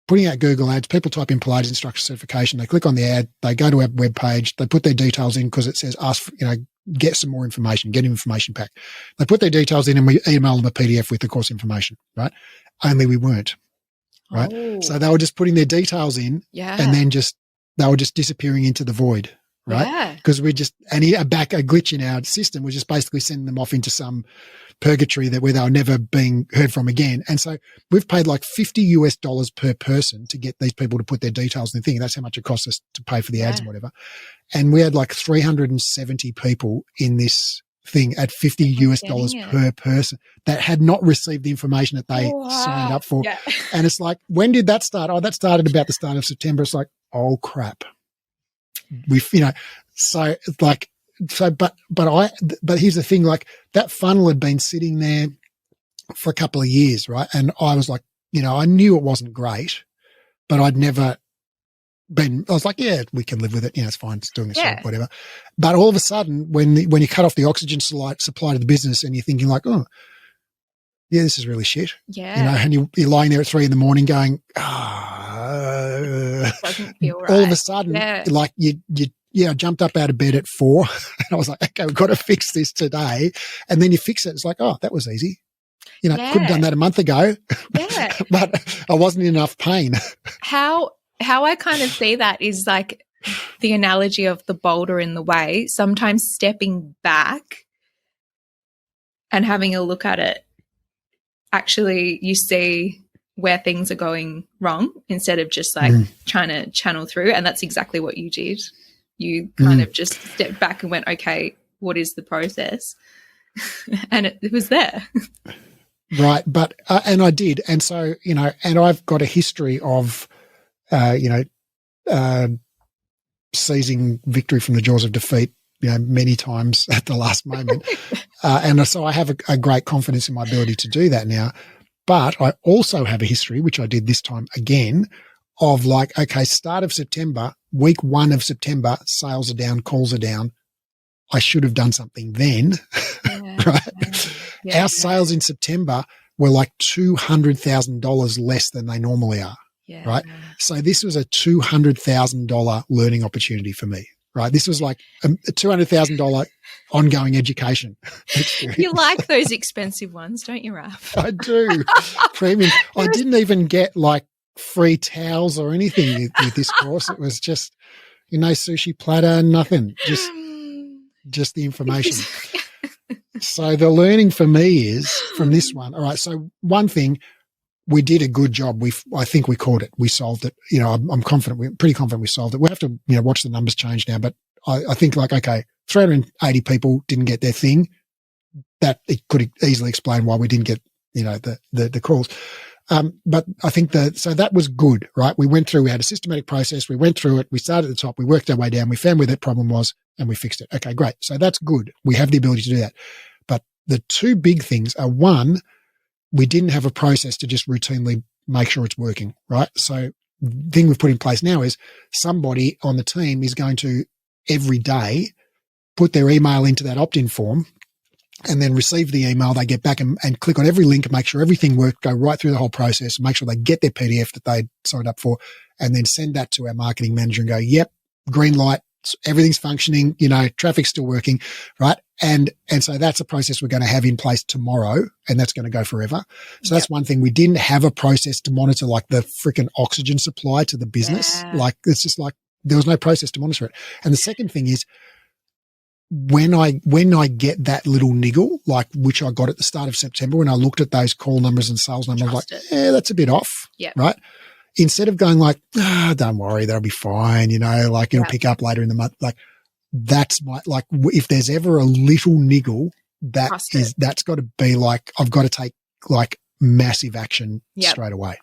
putting out Google ads. People type in Pilates instructor certification. They click on the ad. They go to our web page. They put their details in because it says ask, you know, get some more information, get an information pack. They put their details in and we email them a PDF with the course information, right? Only we weren't, right? So they were just putting their details in and then they were just disappearing into the void, right? Because a glitch in our system was just basically sending them off into some purgatory where they were never being heard from again. And so we've paid like $50 per person to get these people to put their details in the thing. That's how much it costs us to pay for the ads and whatever. And we had like 370 people in this thing at $50 per person that had not received the information that they signed up for. And it's like, when did that start? Oh, that started about the start of September. It's like, oh crap. We've, you know, so it's like, but here's the thing, like that funnel had been sitting there for a couple of years, right? And I was like, you know, I knew it wasn't great, but I'd never I was like, yeah, we can live with it. You know, it's fine. It's doing its job, whatever. But all of a sudden, when you cut off the oxygen supply to the business and you're thinking like, oh, yeah, this is really shit. You know, and you're lying there at 3 a.m. going, doesn't feel right. All of a sudden, like I jumped up out of bed at 4 and I was like, okay, we've got to fix this today. And then you fix it. It's like, oh, that was easy. You know, could have done that a month ago, but I wasn't in enough pain. How I kind of see that is like the analogy of the boulder in the way. Sometimes stepping back and having a look at it, actually you see where things are going wrong instead of just like trying to channel through. And that's exactly what you did. You kind of just stepped back and went, okay, what is the process? And it was there. Right. But, and I did. And so, you know, and I've got a history of, seizing victory from the jaws of defeat, you know, many times at the last moment. And so I have a great confidence in my ability to do that now. But I also have a history, which I did this time again, of like, okay, start of September, week 1 of September, sales are down, calls are down. I should have done something then, right? Yeah. Our sales in September were like $200,000 less than they normally are, right? So this was a $200,000 learning opportunity for me, right? This was like a $200,000 ongoing education experience. You like those expensive ones, don't you, Raph? I do. Premium. I didn't even get like free towels or anything with this course. It was just, you know, sushi platter, nothing, just the information. So the learning for me is from this one. All right. So one thing, we did a good job. I think we caught it. We solved it. You know, I'm confident. We're pretty confident we solved it. We have to, you know, watch the numbers change now, but I think like, okay, 380 people didn't get their thing. That it could easily explain why we didn't get, you know, the calls. But I think so that was good, right? We went through, we had a systematic process. We went through it. We started at the top. We worked our way down. We found where that problem was and we fixed it. Okay, great. So that's good. We have the ability to do that. But the two big things are, one, we didn't have a process to just routinely make sure it's working, right? So the thing we've put in place now is somebody on the team is going to every day put their email into that opt-in form and then receive the email. They get back and click on every link and make sure everything worked, go right through the whole process, make sure they get their PDF that they signed up for, and then send that to our marketing manager and go, yep, green light, everything's functioning, you know, traffic's still working, right? And so that's a process we're going to have in place tomorrow, and that's going to go forever. So that's one thing. We didn't have a process to monitor like the freaking oxygen supply to the business. Yeah. Like it's just like there was no process to monitor it. And the second thing is, when I get that little niggle, like which I got at the start of September, when I looked at those call numbers and sales numbers, I'm like, yeah, that's a bit off. Yeah. Right. Instead of going like, don't worry, that'll be fine. You know, like it'll pick up later in the month. Like that's like, if there's ever a little niggle, that's got to be like, I've got to take like massive action straight away.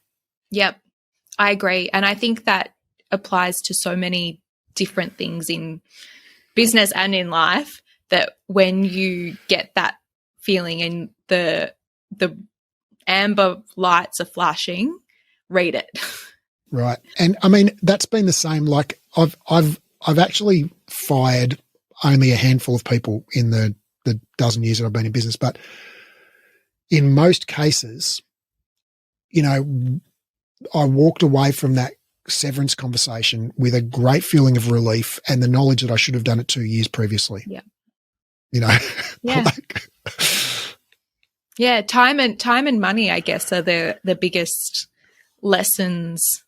Yep. I agree. And I think that applies to so many different things in business and in life, that when you get that feeling and the amber lights are flashing, read it. Right. And I mean, that's been the same. Like I've actually fired only a handful of people in the dozen years that I've been in business, but in most cases, you know, I walked away from that severance conversation with a great feeling of relief and the knowledge that I should have done it 2 years previously. Yeah. You know? Yeah. Yeah. Time and money, I guess, are the biggest lessons.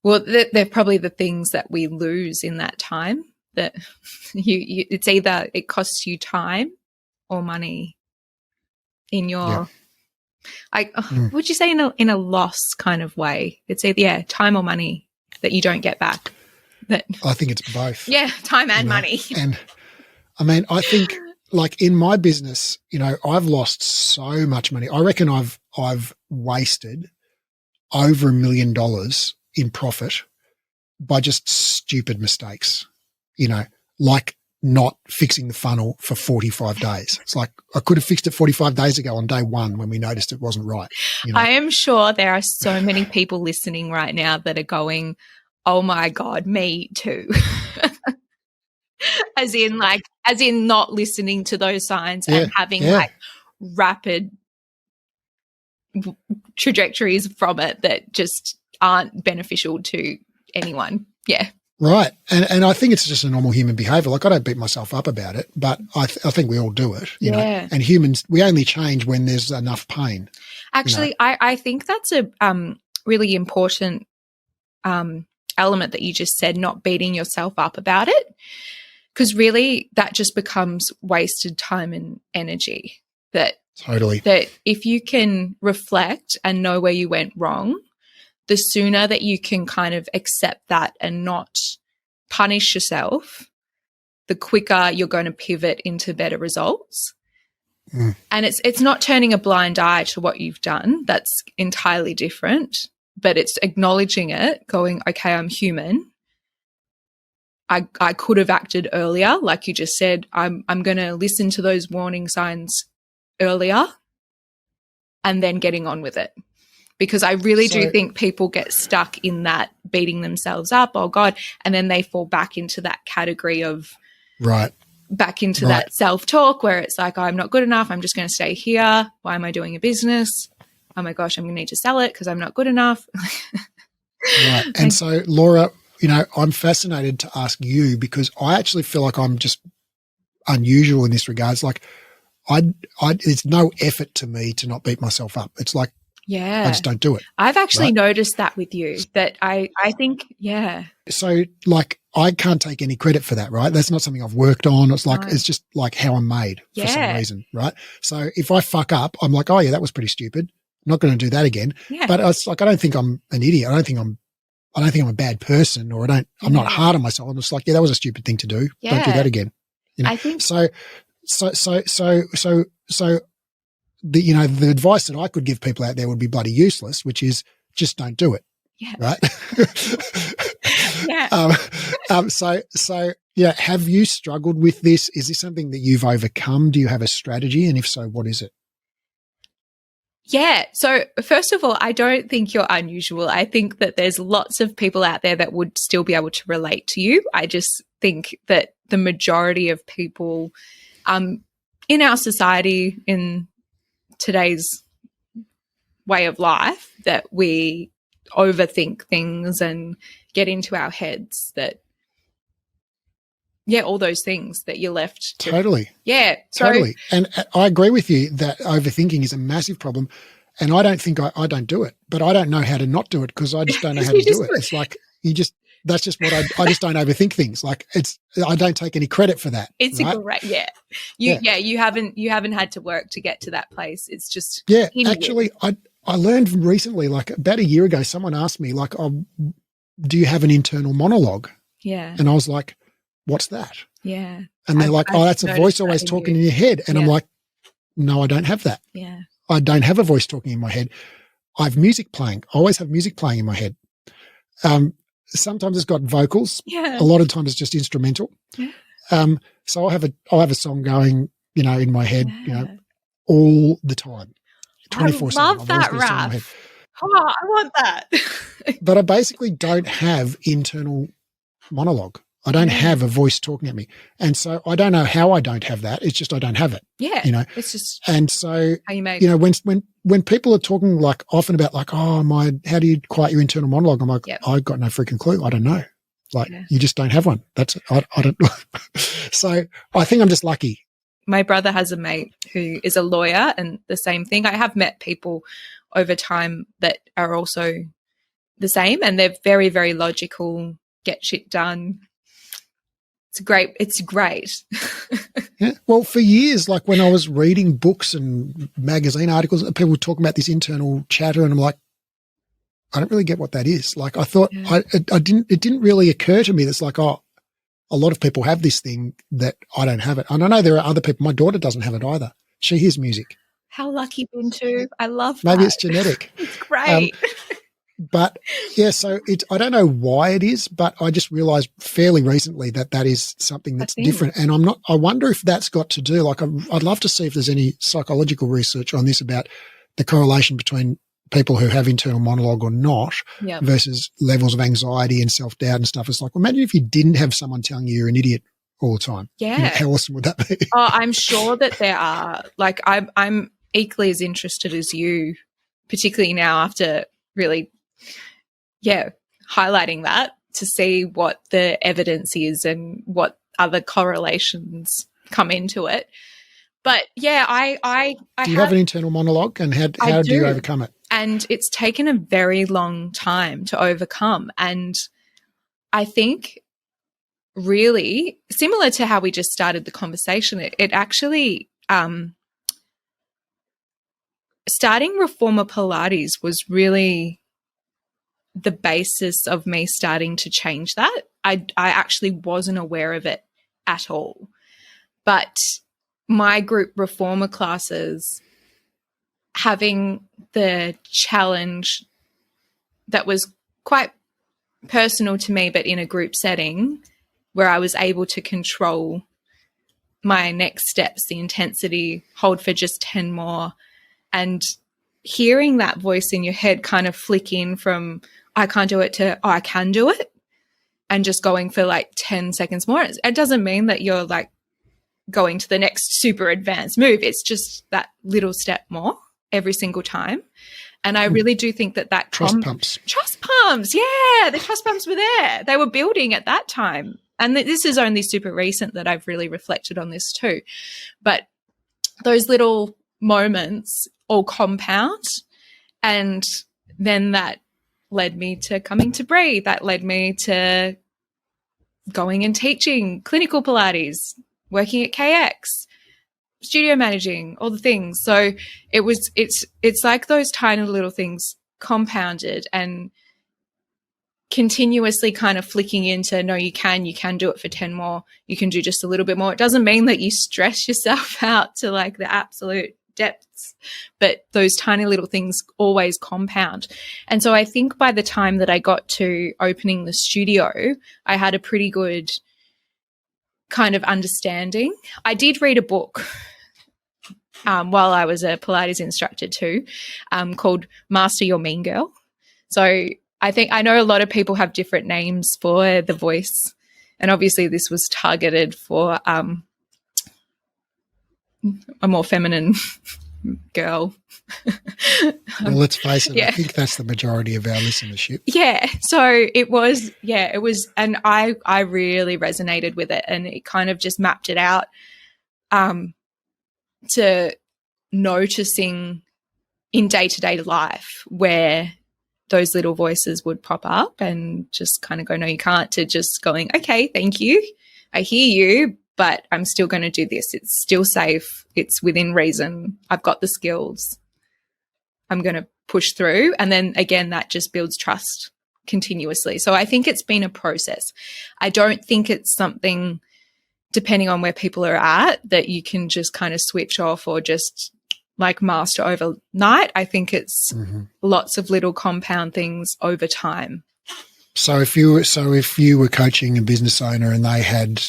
Well, they're probably the things that we lose in that time, that it's either it costs you time or money in your, would you say in a loss kind of way? It's either, time or money that you don't get back. But I think it's both. Yeah. Time and money. And I mean, I think like in my business, you know, I've lost so much money. I reckon I've wasted over $1 million in profit by just stupid mistakes, you know, like not fixing the funnel for 45 days. It's like I could have fixed it 45 days ago on day one when we noticed it wasn't right. You know? I am sure there are so many people listening right now that are going, oh my God, me too. as in not listening to those signs and having like rapid trajectories from it that just aren't beneficial to anyone. Yeah. Right. And I think it's just a normal human behavior. Like I don't beat myself up about it, but I think we all do it, you know, and humans, we only change when there's enough pain. Actually, you know? I think that's a really important element that you just said, not beating yourself up about it, because really that just becomes wasted time and energy that Totally. That if you can reflect and know where you went wrong, the sooner that you can kind of accept that and not punish yourself, the quicker you're going to pivot into better results. And it's not turning a blind eye to what you've done. That's entirely different. But it's acknowledging it, going, okay, I'm human. I could have acted earlier. Like you just said, I'm going to listen to those warning signs earlier and then getting on with it. Because I really do think people get stuck in that beating themselves up, oh God, and then they fall back into that category of back into that self-talk where it's like, oh, I'm not good enough. I'm just going to stay here. Why am I doing a business? Oh my gosh, I'm going to need to sell it because I'm not good enough. Right. And so, Laura, I'm fascinated to ask you because I actually feel like I'm just unusual in this regard. It's like it's no effort to me to not beat myself up. It's like, I just don't do it. I've actually noticed that with you, that I think, So like, I can't take any credit for that, right? That's not something I've worked on. It's like, it's just like how I'm made for some reason, right? So if I fuck up, I'm like, oh yeah, that was pretty stupid. I'm not going to do that again. Yeah. But it's like, I don't think I'm an idiot. I don't think I'm a bad person, or I'm not hard on myself. I'm just like, yeah, that was a stupid thing to do. Yeah. Don't do that again. I think so the advice that I could give people out there would be bloody useless, which is just don't do it. Yeah. Right. Yeah. Have you struggled with this? Is this something that you've overcome? Do you have a strategy? And if so, what is it? Yeah. So first of all, I don't think you're unusual. I think that there's lots of people out there that would still be able to relate to you. I just think that the majority of people in our society, in today's way of life, that we overthink things and get into our heads that, all those things that you're left to. Totally. Yeah. Totally. And I agree with you that overthinking is a massive problem. And I don't think I don't do it, but I don't know how to not do it because I just don't know how to do it. It's like that's just what I just don't overthink things. Like I don't take any credit for that. It's right? a great, you haven't had to work to get to that place. It's just, actually I learned recently, like about a year ago, someone asked me like, oh, do you have an internal monologue? Yeah. And I was like, what's that? Yeah. And they're like, oh, that's a voice always talking in your head. And I'm like, no, I don't have that. Yeah. I don't have a voice talking in my head. I have music playing. I always have music playing in my head. Sometimes it's got vocals. Yeah. A lot of times it's just instrumental. Yeah. So I'll have a song going, in my head, all the time. 24/7. I love that, Raph. Oh, I want that. But I basically don't have internal monologue. I don't have a voice talking at me. And so I don't know how I don't have that. It's just I don't have it. Yeah. It's just and so how you make when people are talking like often about like, oh how do you quiet your internal monologue? I'm like, I've got no freaking clue. I don't know. Like you just don't have one. That's I don't So I think I'm just lucky. My brother has a mate who is a lawyer, and the same thing. I have met people over time that are also the same, and they're very, very logical, get shit done. It's great. Yeah. Well, for years, like when I was reading books and magazine articles, people were talking about this internal chatter, and I'm like, I don't really get what that is. Like I thought it didn't really occur to me that's like, oh, a lot of people have this thing that I don't have it. And I know there are other people. My daughter doesn't have it either. She hears music. How lucky Bintu. I love that. Maybe it's genetic. It's great. But yeah, so I don't know why it is, but I just realized fairly recently that is something that's different. And I wonder if that's got to do, like, I'd love to see if there's any psychological research on this about the correlation between people who have internal monologue or not versus levels of anxiety and self-doubt and stuff. It's like, well, imagine if you didn't have someone telling you you're an idiot all the time. Yeah. How awesome would that be? Oh, I'm sure that there are. Like, I'm equally as interested as you, particularly now after really highlighting that, to see what the evidence is and what other correlations come into it. But yeah, I do you have an internal monologue, and how do you overcome it? And it's taken a very long time to overcome. And I think really similar to how we just started the conversation, it actually starting Reformer Pilates was really the basis of me starting to change that. I actually wasn't aware of it at all. But my group Reformer classes, having the challenge that was quite personal to me, but in a group setting where I was able to control my next steps, the intensity, hold for just 10 more, and hearing that voice in your head kind of flick in from I can't do it to I can do it, and just going for like 10 seconds more. It doesn't mean that you're like going to the next super advanced move. It's just that little step more every single time. And I really do think that trust pumps. Trust pumps, yeah. The trust pumps were there. They were building at that time. And this is only super recent that I've really reflected on this too. But those little moments all compound. And then that led me to coming to Breathe. That led me to going and teaching clinical Pilates, working at KX, studio managing, all the things. So it's like those tiny little things compounded and continuously kind of flicking into, no, you can do it for 10 more. You can do just a little bit more. It doesn't mean that you stress yourself out to like the absolute depths, but those tiny little things always compound. And so I think by the time that I got to opening the studio, I had a pretty good kind of understanding. I did read a book while I was a Pilates instructor too, called Master Your Mean Girl. So I know a lot of people have different names for the voice, and obviously this was targeted for a more feminine girl. Well, let's face it, yeah. I think that's the majority of our listenership. Yeah. So it was, and I really resonated with it, and it kind of just mapped it out to noticing in day-to-day life where those little voices would pop up and just kind of go, no, you can't, to just going, okay, thank you. I hear you, but I'm still going to do this. It's still safe. It's within reason. I've got the skills. I'm going to push through. And then again, that just builds trust continuously. So I think it's been a process. I don't think it's something, depending on where people are at, that you can just kind of switch off or just like master overnight. I think it's lots of little compound things over time. So if you were coaching a business owner and they had,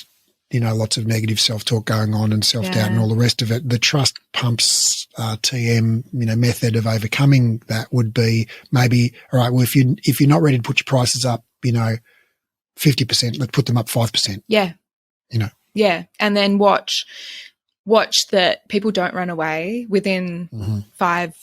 lots of negative self-talk going on and self-doubt and all the rest of it, the trust pumps TM, method of overcoming that would be maybe, all right, well, if you're not ready to put your prices up, 50%, let's put them up 5%. Yeah. Yeah. And then watch that people don't run away within 5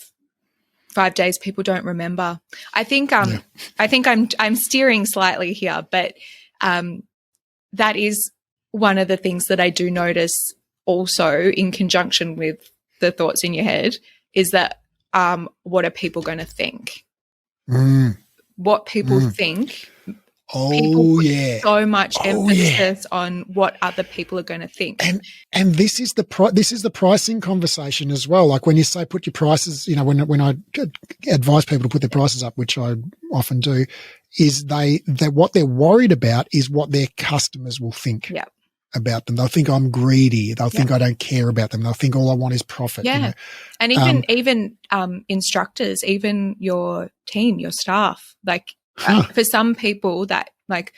days. People don't remember. I think I'm steering slightly here, but that is one of the things that I do notice also in conjunction with the thoughts in your head is that what are people going to think? What people think. People put so much emphasis on what other people are going to think. And this is the pricing conversation as well. Like when you say put your prices, when I advise people to put their prices up, which I often do, is that what they're worried about is what their customers will think about them. They'll think I'm greedy. They'll think I don't care about them. They'll think all I want is profit. Yeah. And even instructors, even your team, your staff, like, for some people that like,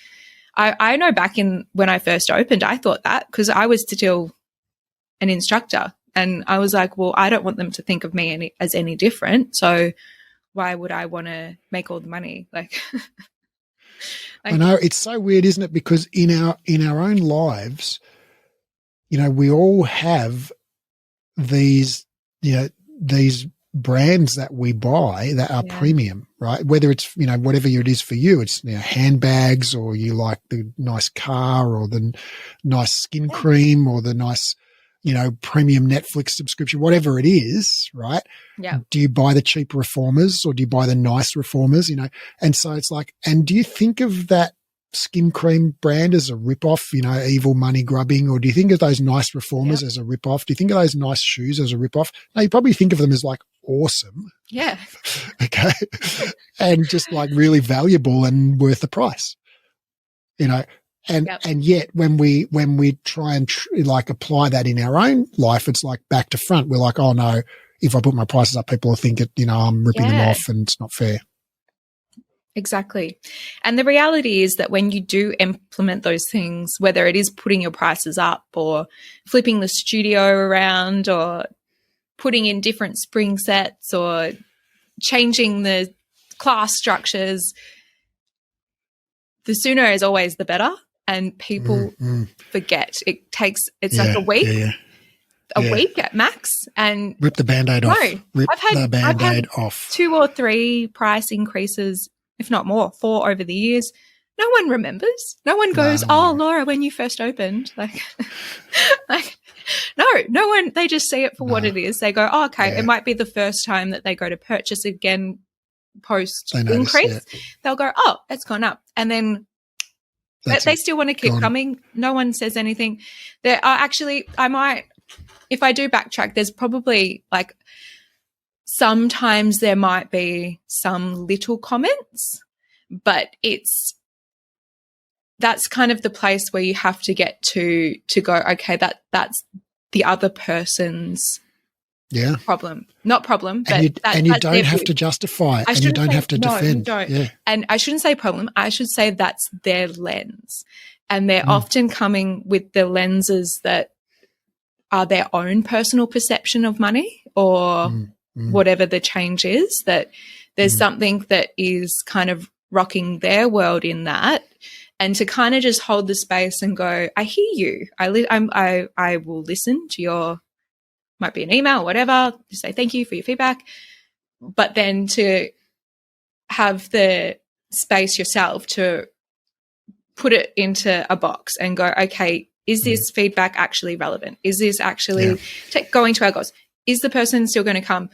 I know back in when I first opened, I thought that because I was still an instructor and I was like, well, I don't want them to think of me as any different. So why would I want to make all the money? Like, I know it's so weird, isn't it? Because in our own lives, we all have these brands that we buy that are premium, right? Whether it's, whatever it is for you, it's handbags, or you like the nice car, or the nice skin cream, or the nice, premium Netflix subscription, whatever it is, right? Yeah. Do you buy the cheap reformers or do you buy the nice reformers, And so it's like, and do you think of that skin cream brand as a rip-off, evil money grubbing, or do you think of those nice reformers as a rip-off? Do you think of those nice shoes as a rip-off? No, you probably think of them as like awesome. Yeah. Okay. And just like really valuable and worth the price, you know. And yet when we try and like apply that in our own life, it's like back to front. We're like, oh no, if I put my prices up, people will think it, I'm ripping them off and it's not fair. Exactly. And the reality is that when you do implement those things, whether it is putting your prices up or flipping the studio around or putting in different spring sets or changing the class structures, the sooner is always the better. And people forget. It's like a week. A week at max, and rip the Band-Aid off. Rip the Band-Aid off. 2 or 3 price increases, if not more, 4 over the years. No one remembers. No one goes, "Oh, Laura, when you first opened," like no one. They just see it for what it is. They go, "Oh, okay." It might be the first time that they go to purchase again post increase. They'll go, "Oh, it's gone up," and then they still want to keep coming. No one says anything. There are actually, if I do backtrack, there's probably like sometimes there might be some little comments, but that's kind of the place where you have to get to go, okay, that's the other person's problem. Not problem, but you don't have to justify it, and you don't have to defend. You don't. Yeah. And I shouldn't say problem. I should say that's their lens. And they're often coming with the lenses that are their own personal perception of money or whatever the change is, that there's something that is kind of rocking their world in that. And to kind of just hold the space and go, I hear you. I will listen to your, might be an email or whatever, to say thank you for your feedback. But then to have the space yourself to put it into a box and go, okay, is this feedback actually relevant? Is this actually going to our goals? Is the person still going to come?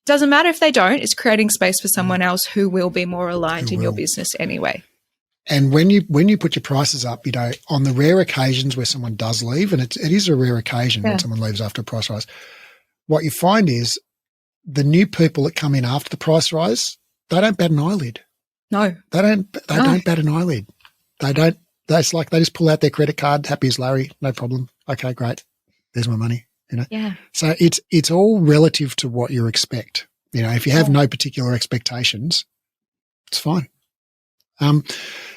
Doesn't matter if they don't. It's creating space for someone else who will be more aligned in your business anyway. And when you put your prices up, on the rare occasions where someone does leave, and it is a rare occasion when someone leaves after a price rise, what you find is the new people that come in after the price rise, they don't bat an eyelid. No. They don't bat an eyelid. They don't. It's like they just pull out their credit card. Happy as Larry, no problem. Okay, great. There's my money. Yeah. So it's all relative to what you expect. If you have no particular expectations, it's fine.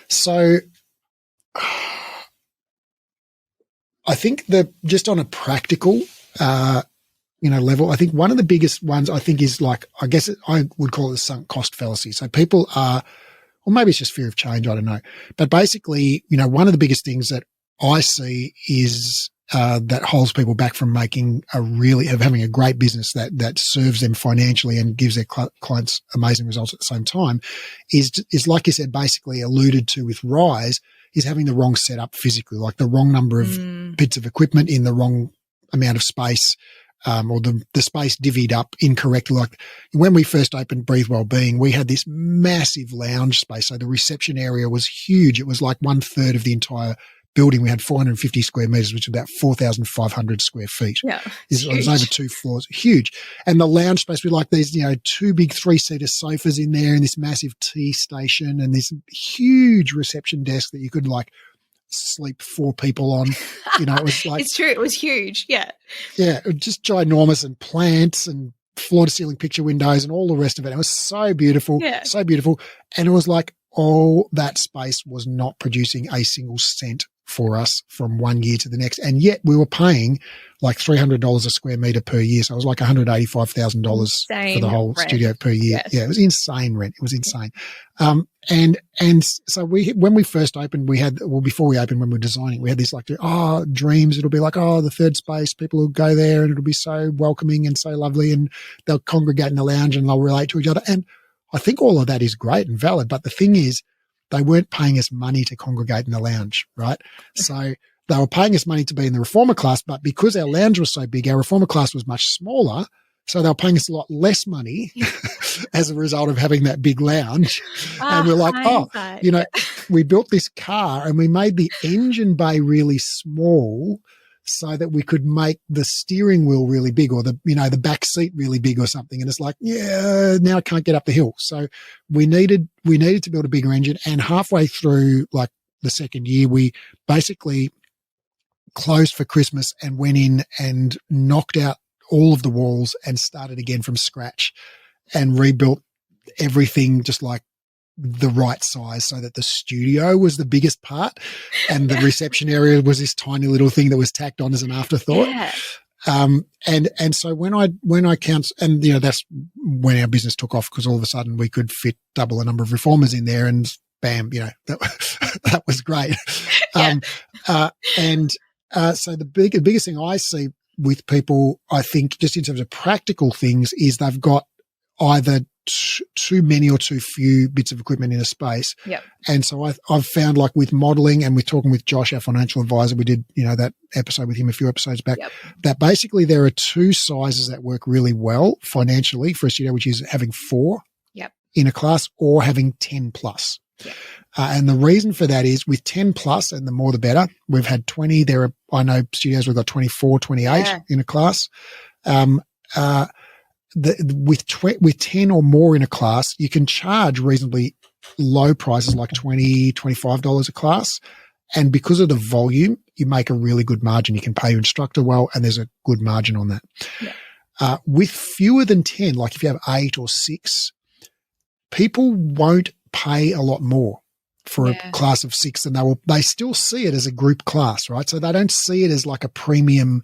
So I think that just on a practical, level, I think one of the biggest ones I think is like, I guess I would call it the sunk cost fallacy. So people are, or maybe it's just fear of change, I don't know. But basically, one of the biggest things that I see is that holds people back from having a great business that serves them financially and gives their clients amazing results at the same time is like you said, basically alluded to with Rise, is having the wrong setup physically, like the wrong number of bits of equipment in the wrong amount of space, or the space divvied up incorrectly. Like when we first opened Breathe Wellbeing, we had this massive lounge space. So the reception area was huge. It was like 1/3 of the entire building. We had 450 square meters, which is about 4,500 square feet. Yeah. It was over 2 floors, huge. And the lounge space, we like these, 2 big 3-seater sofas in there and this massive tea station and this huge reception desk that you could like sleep 4 people on. It was like, it's true. It was huge. Yeah. Yeah. It was just ginormous, and plants and floor to ceiling picture windows and all the rest of it. It was so beautiful. Yeah. So beautiful. And it was like all that space was not producing a single cent for us from one year to the next. And yet we were paying like $300 a square meter per year. So it was like $185,000 for the whole studio per year. Yes. Yeah, it was insane rent. It was insane. And so when we first opened, before we opened, when we were designing, we had this like, dreams. It'll be like, the third space, people will go there and it'll be so welcoming and so lovely, and they'll congregate in the lounge and they'll relate to each other. And I think all of that is great and valid. But the thing is, they weren't paying us money to congregate in the lounge, right? So they were paying us money to be in the reformer class, but because our lounge was so big, our reformer class was much smaller. So they were paying us a lot less money as a result of having that big lounge. And we're like, we built this car and we made the engine bay really small so that we could make the steering wheel really big, or the back seat really big or something. And it's like, yeah, now I can't get up the hill. So we needed to build a bigger engine. And halfway through like the second year, we basically closed for Christmas and went in and knocked out all of the walls and started again from scratch and rebuilt everything just like the right size, so that the studio was the biggest part and the reception area was this tiny little thing that was tacked on as an afterthought. Yeah. And so when I count, and that's when our business took off, because all of a sudden we could fit double the number of reformers in there, and bam, that was great. Yeah. So the biggest thing I see with people, I think, just in terms of practical things, is they've got either too many or too few bits of equipment in a space. Yep. And so I've found, like with modeling, and we're talking with Josh, our financial advisor, we did, that episode with him a few episodes back, that basically there are two sizes that work really well financially for a studio, which is having 4 in a class or having 10 plus. Yep. And the reason for that is with 10 plus, and the more the better. We've had 20. I know studios we've got 24, 28 in a class. With 10 or more in a class, you can charge reasonably low prices, like $20, $25 a class. And because of the volume, you make a really good margin. You can pay your instructor well, and there's a good margin on that. Yeah. With fewer than 10, like if you have 8 or 6, people won't pay a lot more for a class of 6 than they still see it as a group class, right? So they don't see it as like a premium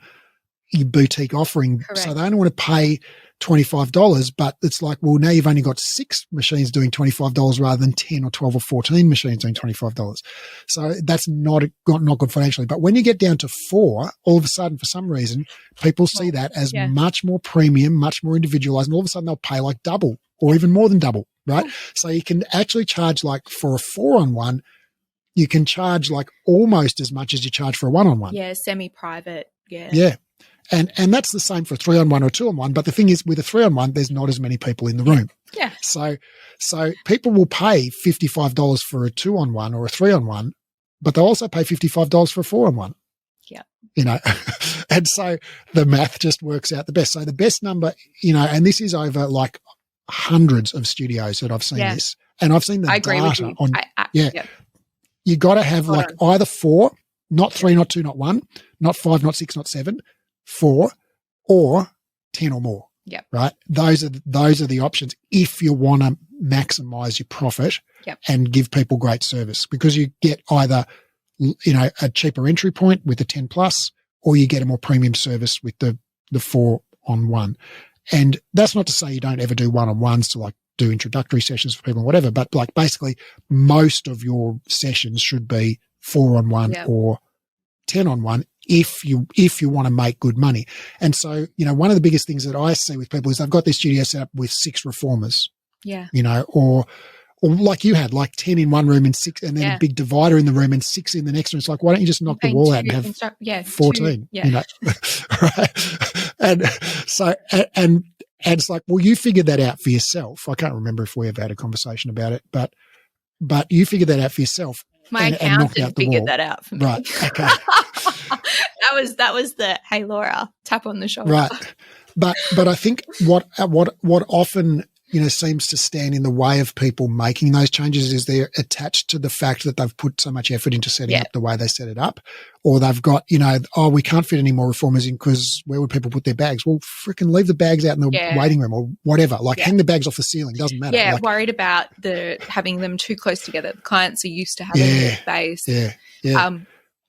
boutique offering. Correct. So they only want to pay $25, but it's like, well, now you've only got 6 machines doing $25 rather than 10 or 12 or 14 machines doing $25. So that's not good financially. But when you get down to 4, all of a sudden, for some reason, people see that as much more premium, much more individualized, and all of a sudden they'll pay like double or even more than double, right? So you can actually charge, like for a 4-on-1, you can charge like almost as much as you charge for a 1-on-1. Yeah, semi-private. Yeah. Yeah. And that's the same for a 3-on-1 or a 2-on-1. But the thing is, with a 3-on-1, there's not as many people in the room. Yeah. So people will pay $55 for a 2-on-1 or a 3-on-1, but they'll also pay $55 for a 4-on-1. Yeah. And so the math just works out the best. So the best number, and this is over like hundreds of studios that I've seen this, and I've seen the data with you. On. You got to have either 4, not 3, not 2, not 1, not 5, not 6, not 7. 4 or 10 or more. Yep. Right. Those are the options if you want to maximize your profit and give people great service, because you get either, a cheaper entry point with the 10 plus, or you get a more premium service with the 4-on-1. And that's not to say you don't ever do 1-on-1s to like do introductory sessions for people or whatever, but like basically most of your sessions should be 4-on-1 or 10-on-1 if you want to make good money. And so, one of the biggest things that I see with people is they've got their studio set up with 6 reformers. Yeah. Or like you had, like 10 in one room and 6, and then a big divider in the room and 6 in the next room. It's like, why don't you just knock the wall out and have 14? 2, right? And so, and it's like, well, you figured that out for yourself. I can't remember if we ever had a conversation about it, but you figured that out for yourself. My accountant figured that out for me. Right. Okay. that was the, hey, Laura, tap on the shoulder. Right. But I think what often, seems to stand in the way of people making those changes is they're attached to the fact that they've put so much effort into setting up the way they set it up, or they've got, we can't fit any more reformers in because where would people put their bags? Well, freaking leave the bags out in the waiting room or whatever. Like hang the bags off the ceiling. Doesn't matter. Yeah, like, worried about having them too close together. The clients are used to having their space. Yeah.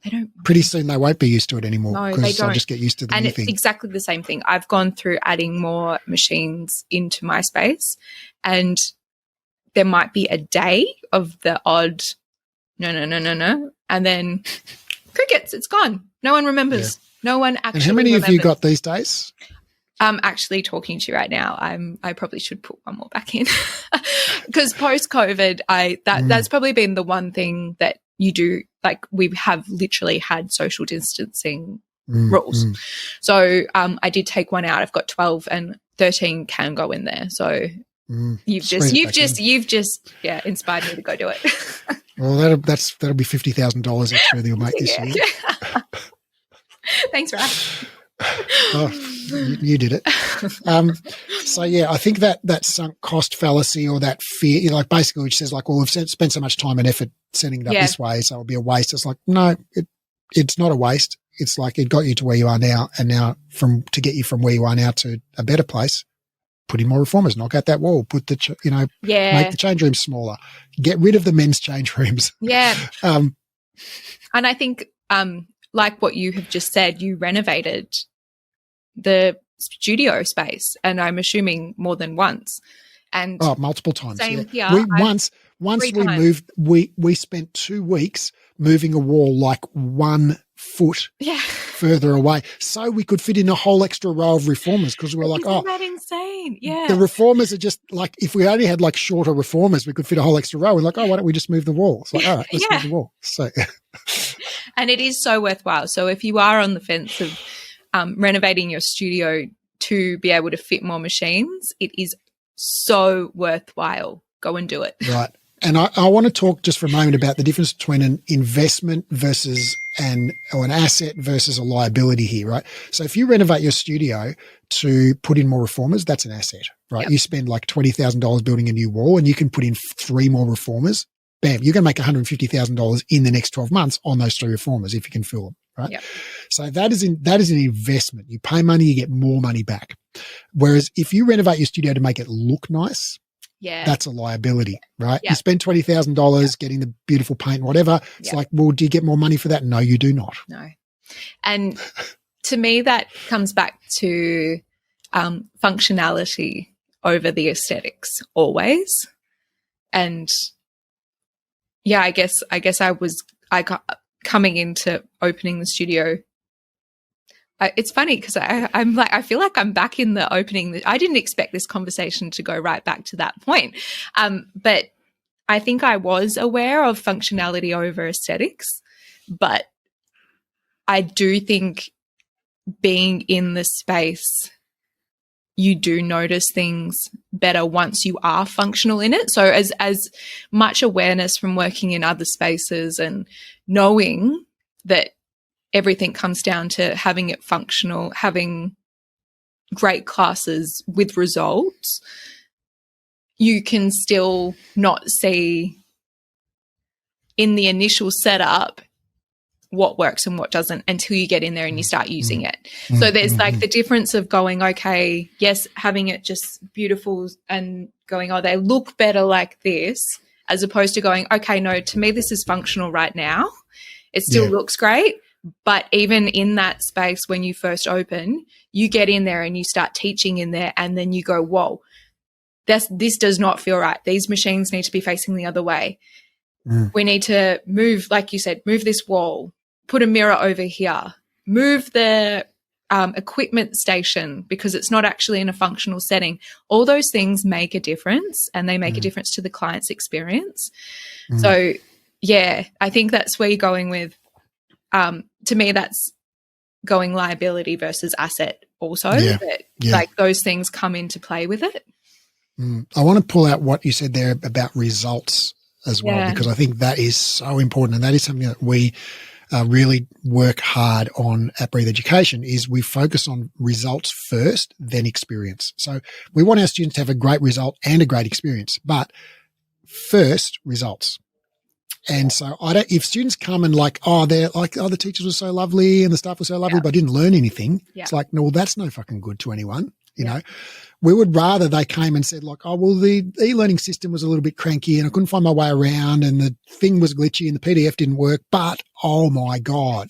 They don't. Pretty soon they won't be used to it anymore. No, they don't. They'll just get used to the new thing. And it's exactly the same thing. I've gone through adding more machines into my space, and there might be a day of the odd no, and then crickets, it's gone. No one remembers. Yeah. No one actually. And how many remembers. have you got these days? I'm actually talking to you right now. I probably should put one more back in because post-COVID, that's probably been the one thing that you do. Like we have literally had social distancing rules. So I did take one out. I've got 12 and 13 can go in there. So you've just inspired me to go do it. Well, that'll be $50,000 extra that you'll make this year. Thanks, Raph. Oh, you did it. So yeah, I think that sunk cost fallacy, or that fear, like basically which says like, well, we've spent so much time and effort setting it up this way, so it'll be a waste. It's like, no, it's not a waste. It's like it got you to where you are now, and now to get you from where you are now to a better place, put in more reformers, knock out that wall, put the make the change rooms smaller, get rid of the men's change rooms. Yeah. And I think like what you have just said, you renovated the studio space, and I'm assuming more than once. And multiple times. Same Yeah. here. Once we moved, we spent 2 weeks moving a wall like 1 foot further away, so we could fit in a whole extra row of reformers, because we were like, isn't that insane? Yeah. The reformers are just like, if we only had like shorter reformers, we could fit a whole extra row. We're like, why don't we just move the wall? It's like, all right, let's move the wall. So, and it is so worthwhile. So if you are on the fence of renovating your studio to be able to fit more machines, it is so worthwhile. Go and do it. Right. And I want to talk just for a moment about the difference between an investment versus an asset versus a liability here, right? So if you renovate your studio to put in more reformers, that's an asset, right? Yep. You spend like $20,000 building a new wall, and you can put in 3 more reformers. Bam, you're going to make $150,000 in the next 12 months on those 3 reformers if you can fill them, right? Yep. So that is an investment. You pay money, you get more money back. Whereas if you renovate your studio to make it look nice, that's a liability, right? You spend $20,000 getting the beautiful paint and whatever. It's like, well, do you get more money for that? No, you do not. No. And to me, that comes back to functionality over the aesthetics always. And yeah, I guess I got coming into opening the studio. It's funny because I'm like, I feel like I'm back in the opening. I didn't expect this conversation to go right back to that point. But I think I was aware of functionality over aesthetics, but I do think being in the space, you do notice things better once you are functional in it. So as much awareness from working in other spaces and knowing that everything comes down to having it functional, having great classes with results, you can still not see in the initial setup what works and what doesn't until you get in there and you start using it. So there's like the difference of going, okay, yes, having it just beautiful and going, oh, they look better like this, as opposed to going, okay, no, to me this is functional right now. It still looks great. But even in that space, when you first open, you get in there and you start teaching in there, and then you go, whoa, this does not feel right. These machines need to be facing the other way. We need to move, like you said, move this wall, put a mirror over here, move the equipment station because it's not actually in a functional setting. All those things make a difference, and they make a difference to the client's experience. So, yeah, I think that's where you're going with. To me, that's going liability versus asset also. Like those things come into play with it. I want to pull out what you said there about results as well, because I think that is so important, and that is something that we really work hard on at Breathe Education. Is we focus on results first, then experience. So we want our students to have a great result and a great experience, but first results. And so if students come and they're like, oh, the teachers were so lovely and the staff was so lovely, but I didn't learn anything. It's like, no, well, that's no fucking good to anyone. You know, we would rather they came and said like, oh, well, the e-learning system was a little bit cranky and I couldn't find my way around and the thing was glitchy and the PDF didn't work, but oh my God,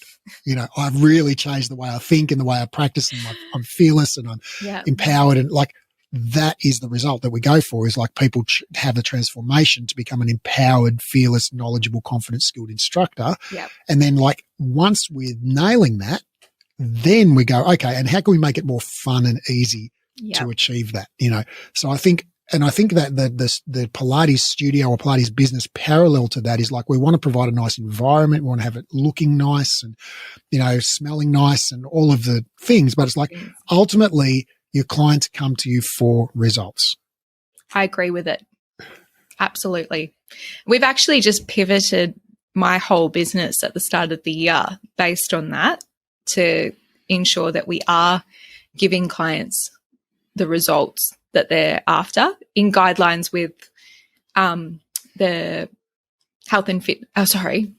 I've really changed the way I think and the way I practice, and I'm fearless and I'm empowered, and like, that is the result that we go for, is like people have the transformation to become an empowered, fearless, knowledgeable, confident, skilled instructor. And then like once we're nailing that, then we go, okay, and how can we make it more fun and easy to achieve that? So I think that the Pilates studio or Pilates business parallel to that is like, we want to provide a nice environment. We want to have it looking nice and, smelling nice and all of the things. But it's like ultimately, your clients come to you for results. I agree with it. Absolutely. We've actually just pivoted my whole business at the start of the year based on that, to ensure that we are giving clients the results that they're after in guidelines with the health and fit. Oh, sorry.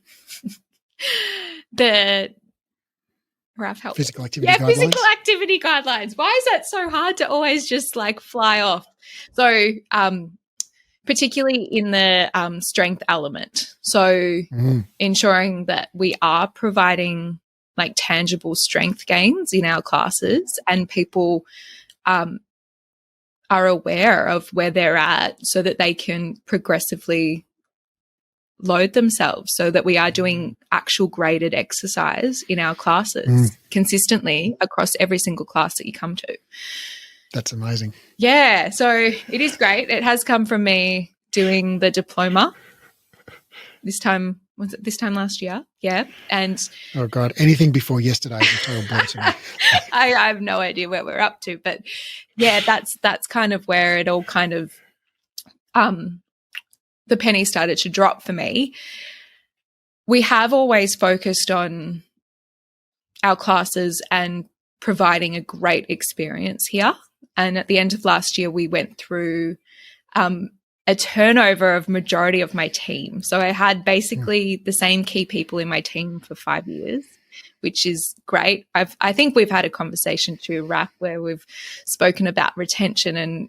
The Raph, help. Physical activity guidelines. Physical activity guidelines. Why is that so hard to always just like fly off? So, particularly in the strength element. So, ensuring that we are providing like tangible strength gains in our classes, and people are aware of where they're at so that they can progressively load themselves, so that we are doing actual graded exercise in our classes consistently across every single class that you come to. That's amazing. Yeah, so it is great. It has come from me doing the diploma this time. Was it this time last year? Yeah. And oh God, anything before yesterday is a total bore to me. I have no idea where we're up to, but yeah, that's kind of where it all kind of the penny started to drop for me. We have always focused on our classes and providing a great experience here. And at the end of last year, we went through a turnover of majority of my team. So I had basically the same key people in my team for 5 years, which is great. I think we've had a conversation too, Raph, where we've spoken about retention, and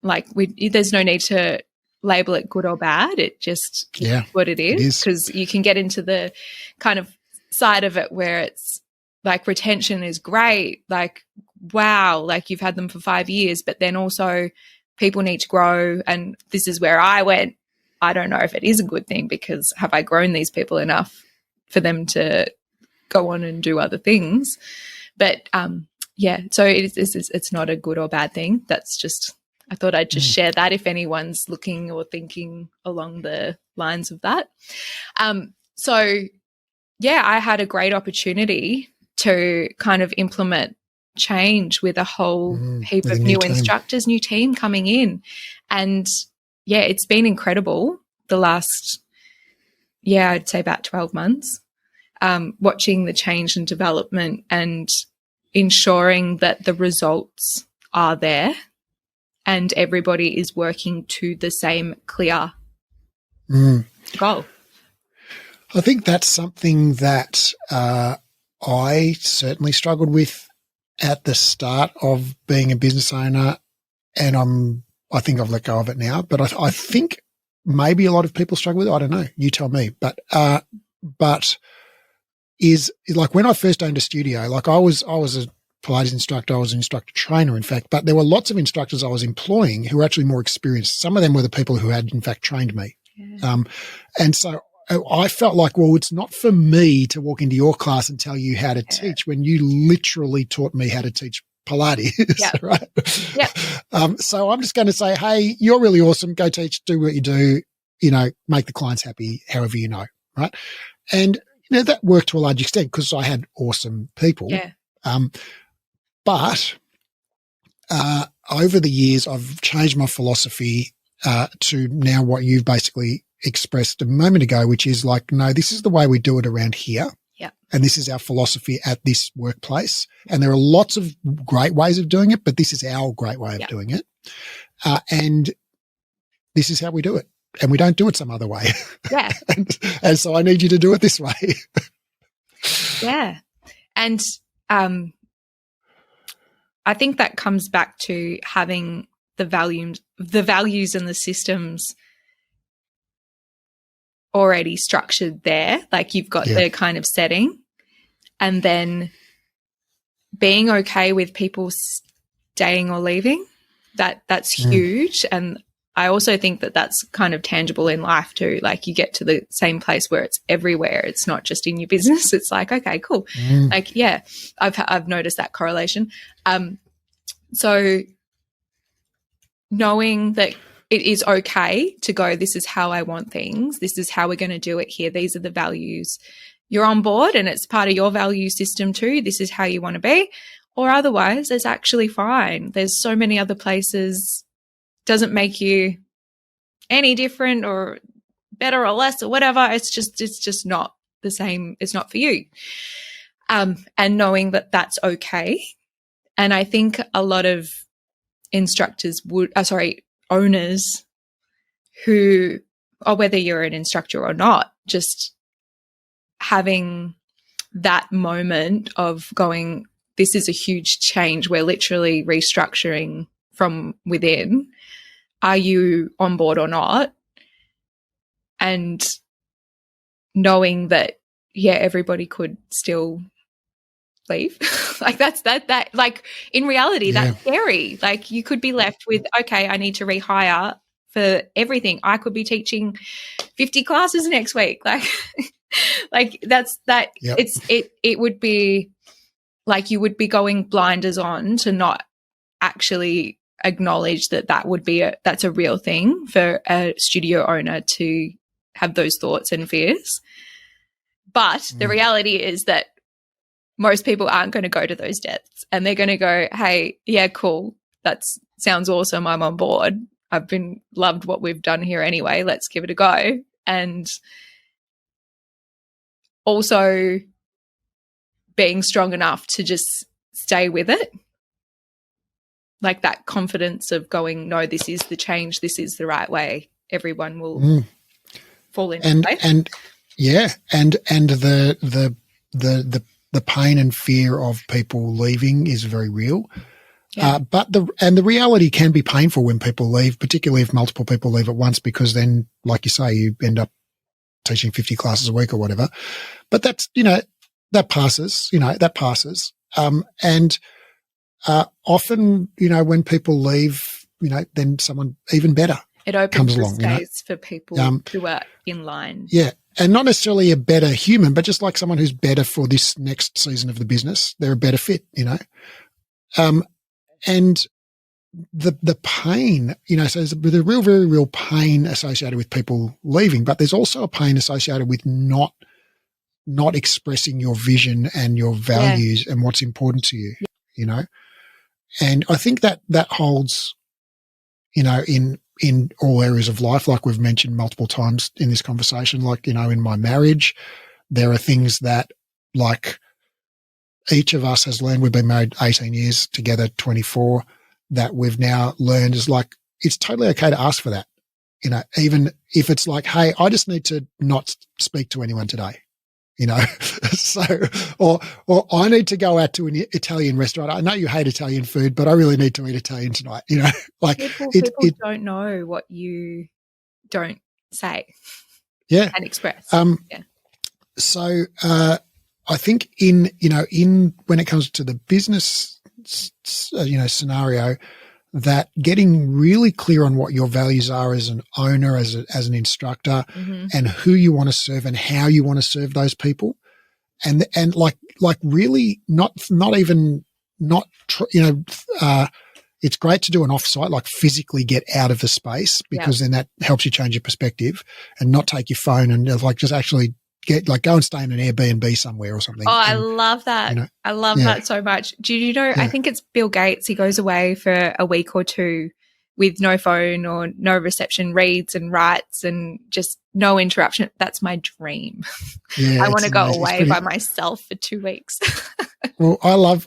like there's no need to label it good or bad. It just is what it is, because you can get into the kind of side of it where it's like retention is great, like wow, like you've had them for 5 years, but then also people need to grow. And this is where I went, I don't know if it is a good thing, because have I grown these people enough for them to go on and do other things? But so it's not a good or bad thing. That's just, I thought I'd just share that if anyone's looking or thinking along the lines of that. I had a great opportunity to kind of implement change with a whole heap of new instructors, new team coming in. And yeah, it's been incredible the last, I'd say about 12 months, watching the change and development and ensuring that the results are there and everybody is working to the same clear goal. I think that's something that I certainly struggled with at the start of being a business owner, and I think I've let go of it now, but I think maybe a lot of people struggle with it. I don't know. You tell me. But is like when I first owned a studio, like I was a Pilates instructor, I was an instructor trainer, in fact, but there were lots of instructors I was employing who were actually more experienced. Some of them were the people who had, in fact, trained me. Yeah. And so I felt like, well, it's not for me to walk into your class and tell you how to teach when you literally taught me how to teach Pilates, right? Yeah. So I'm just going to say, hey, you're really awesome. Go teach, do what you do, make the clients happy, however you know, right? And, that worked to a large extent because I had awesome people. Yeah. But over the years, I've changed my philosophy to now what you've basically expressed a moment ago, which is like, no, this is the way we do it around here. Yeah. And this is our philosophy at this workplace. And there are lots of great ways of doing it, but this is our great way of doing it. And this is how we do it. And we don't do it some other way. Yeah. and so I need you to do it this way. Yeah. And I think that comes back to having the values and the systems already structured there. Like you've got the kind of setting, and then being okay with people staying or leaving. That's huge. And I also think that that's kind of tangible in life too. Like you get to the same place where it's everywhere. It's not just in your business. It's like, okay, cool. Like, yeah, I've noticed that correlation. So knowing that it is okay to go, this is how I want things. This is how we're going to do it here. These are the values. You're on board and it's part of your value system too. This is how you want to be. Or otherwise, it's actually fine. There's so many other places. Doesn't make you any different or better or less or whatever. It's just not the same. It's not for you. and knowing that that's okay. And I think a lot of instructors owners who, or whether you're an instructor or not, just having that moment of going, this is a huge change. We're literally restructuring from within. Are you on board or not? And knowing that, yeah, everybody could still leave. Like that like in reality, that's scary. Like you could be left with, okay, I need to rehire for everything. I could be teaching 50 classes next week. Like, like that's that. Yep. It would be like you would be going blinders on to not actually acknowledge that would be that's a real thing for a studio owner to have those thoughts and fears. But the reality is that most people aren't going to go to those depths, and they're going to go, hey, yeah, cool. That sounds awesome. I'm on board. I've loved what we've done here anyway. Let's give it a go. And also being strong enough to just stay with it. Like that confidence of going, no, this is the change. This is the right way. Everyone will fall into place. And yeah. And the pain and fear of people leaving is very real. Yeah. But the reality can be painful when people leave, particularly if multiple people leave at once, because then, like you say, you end up teaching 50 classes a week or whatever. But that's, that passes, and often, when people leave, then someone even better it opens comes the along, space for people who are in line. Yeah. And not necessarily a better human, but just like someone who's better for this next season of the business. They're a better fit, and the pain, so there's a real, very real pain associated with people leaving, but there's also a pain associated with not expressing your vision and your values and what's important to you, And I think that holds, in all areas of life, like we've mentioned multiple times in this conversation, like, in my marriage, there are things that, like, each of us has learned. We've been married 18 years, together 24, that we've now learned is like, it's totally okay to ask for that. Even if it's like, hey, I just need to not speak to anyone today, so, or I need to go out to an Italian restaurant. I know you hate Italian food, but I really need to eat Italian tonight, like people don't know what you don't say. Yeah. And express. So, I think in when it comes to the business, scenario, that getting really clear on what your values are as an owner, as an instructor, and who you want to serve and how you want to serve those people, and like really it's great to do an offsite, like physically get out of the space, because then that helps you change your perspective and not take your phone and like just actually go and stay in an Airbnb somewhere or something. Oh, I love that. I love that so much. Do you know, I think it's Bill Gates. He goes away for a week or two with no phone or no reception, reads and writes and just no interruption. That's my dream. Yeah, I want to go away by myself for 2 weeks. Well,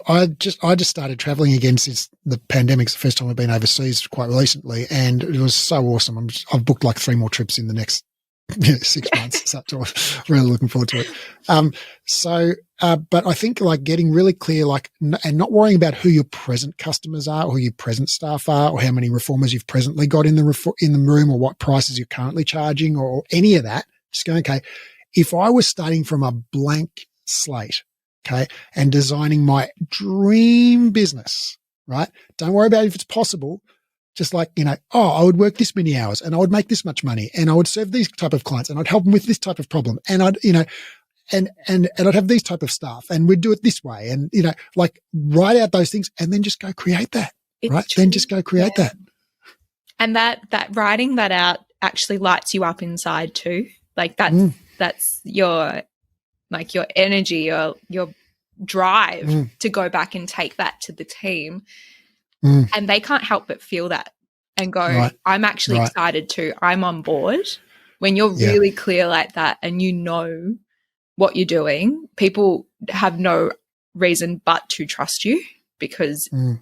I just started traveling again since the pandemic's the first time I've been overseas quite recently, and it was so awesome. I've booked like 3 more trips in the next 6 months. So I'm really looking forward to it. But I think like getting really clear, and not worrying about who your present customers are or who your present staff are or how many reformers you've presently got in the room or what prices you're currently charging or any of that. Just going, okay, if I was starting from a blank slate, okay, and designing my dream business, right? Don't worry about if it's possible. Just like, I would work this many hours and I would make this much money and I would serve these type of clients and I'd help them with this type of problem. And I'd, and I'd have these type of staff and we'd do it this way. And, like write out those things and then just go create that, right? True. Then just go create that. And that writing that out actually lights you up inside too. Like that's your energy, your drive to go back and take that to the team. And they can't help but feel that and go, I'm actually excited too. I'm on board. When you're really clear like that and what you're doing, people have no reason but to trust you because and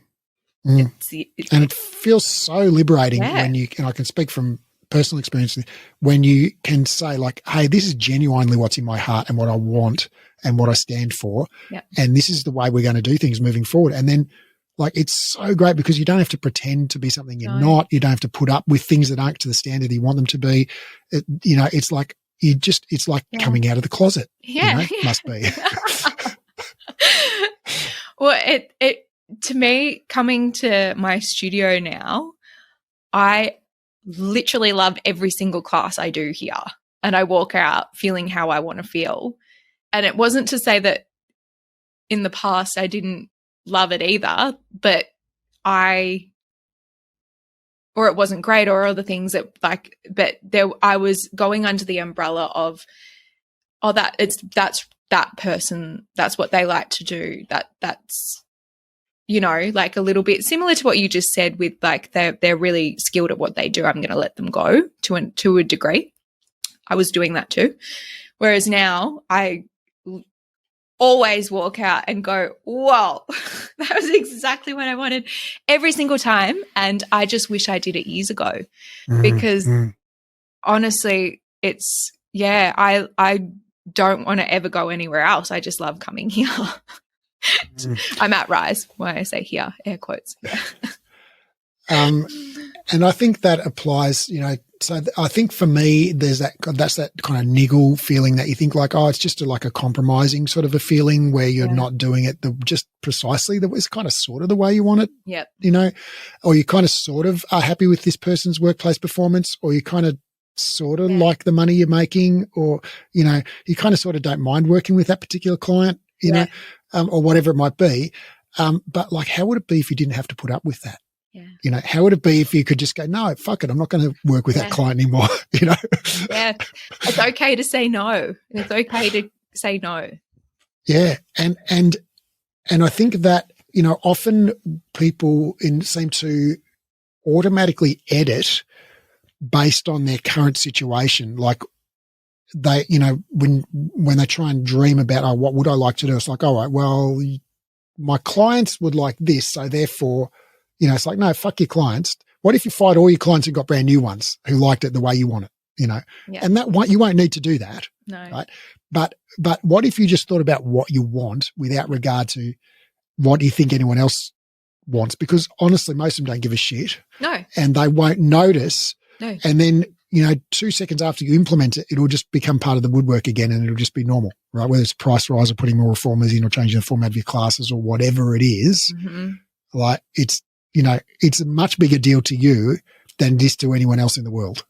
it feels so liberating when you, and I can speak from personal experience, when you can say like, hey, this is genuinely what's in my heart and what I want and what I stand for. And this is the way we're going to do things moving forward. And then like, it's so great because you don't have to pretend to be something you're not. You don't have to put up with things that aren't to the standard you want them to be. It's like, it's like coming out of the closet. Must be. Well, it to me, coming to my studio now, I literally love every single class I do here, and I walk out feeling how I want to feel. And it wasn't to say that in the past I didn't love it either, but it wasn't great or other things that I was going under the umbrella of, that's that person, that's what they like to do. That's, like a little bit similar to what you just said with like, they're really skilled at what they do. I'm going to let them go to a degree. I was doing that too. Whereas now I always walk out and go, whoa, that was exactly what I wanted every single time. And I just wish I did it years ago because honestly, it's, I don't want to ever go anywhere else. I just love coming here. I'm at Rise when I say here, air quotes. And I think that applies, so I think for me, that's that kind of niggle feeling that you think like, oh, it's just like a compromising sort of a feeling where you're not doing it just precisely it's kind of sort of the way you want it. Yep. Or you kind of sort of are happy with this person's workplace performance, or you kind of sort of like the money you're making, or, you kind of sort of don't mind working with that particular client, know, or whatever it might be. But like, how would it be if you didn't have to put up with that? Yeah. How would it be if you could just go, no, fuck it, I'm not going to work with that client anymore, Yeah. It's okay to say no. It's okay to say no. Yeah. And I think that, often people seem to automatically edit based on their current situation. Like they, when they try and dream about, oh, what would I like to do? It's like, all right, well, my clients would like this. So therefore, it's like, no, fuck your clients. What if you fired all your clients and got brand new ones who liked it the way you want it, And you won't need to do that. No. Right. But what if you just thought about what you want without regard to what you think anyone else wants? Because honestly, most of them don't give a shit. No. And they won't notice. No. And then, 2 seconds after you implement it, it'll just become part of the woodwork again, and it'll just be normal, right? Whether it's price rise or putting more reformers in or changing the format of your classes or whatever it is, like it's a much bigger deal to you than it is to anyone else in the world.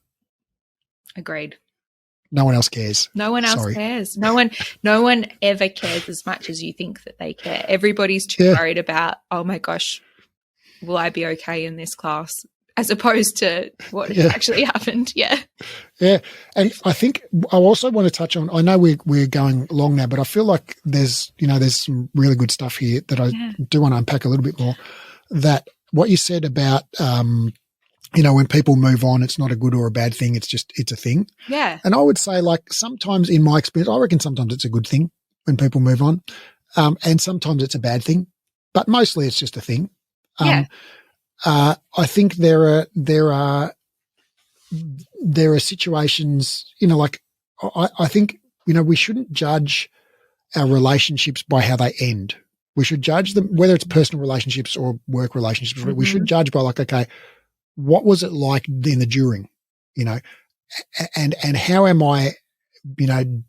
Agreed. No one else cares. No one else cares. No one ever cares as much as you think that they care. Everybody's too worried about, oh my gosh, will I be okay in this class? As opposed to what actually happened. Yeah. Yeah. And I think I also want to touch on, I know we're going long now, but I feel like there's some really good stuff here that I do want to unpack a little bit more. That what you said about, when people move on, it's not a good or a bad thing. It's a thing. Yeah. And I would say, like, sometimes in my experience, I reckon sometimes it's a good thing when people move on. And sometimes it's a bad thing, but mostly it's just a thing. I think there are situations, like I think, we shouldn't judge our relationships by how they end. We should judge them, whether it's personal relationships or work relationships. We should judge by like, okay, what was it like in the during, and how am I,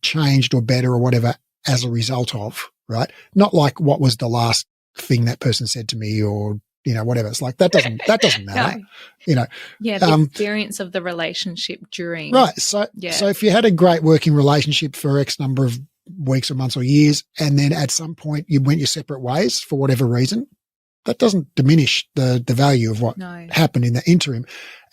changed or better or whatever as a result of, right? Not like what was the last thing that person said to me or, whatever. It's like, that doesn't matter, Yeah. The experience of the relationship during. Right. So if you had a great working relationship for X number of weeks or months or years, and then at some point you went your separate ways for whatever reason, that doesn't diminish the value of what happened in the interim.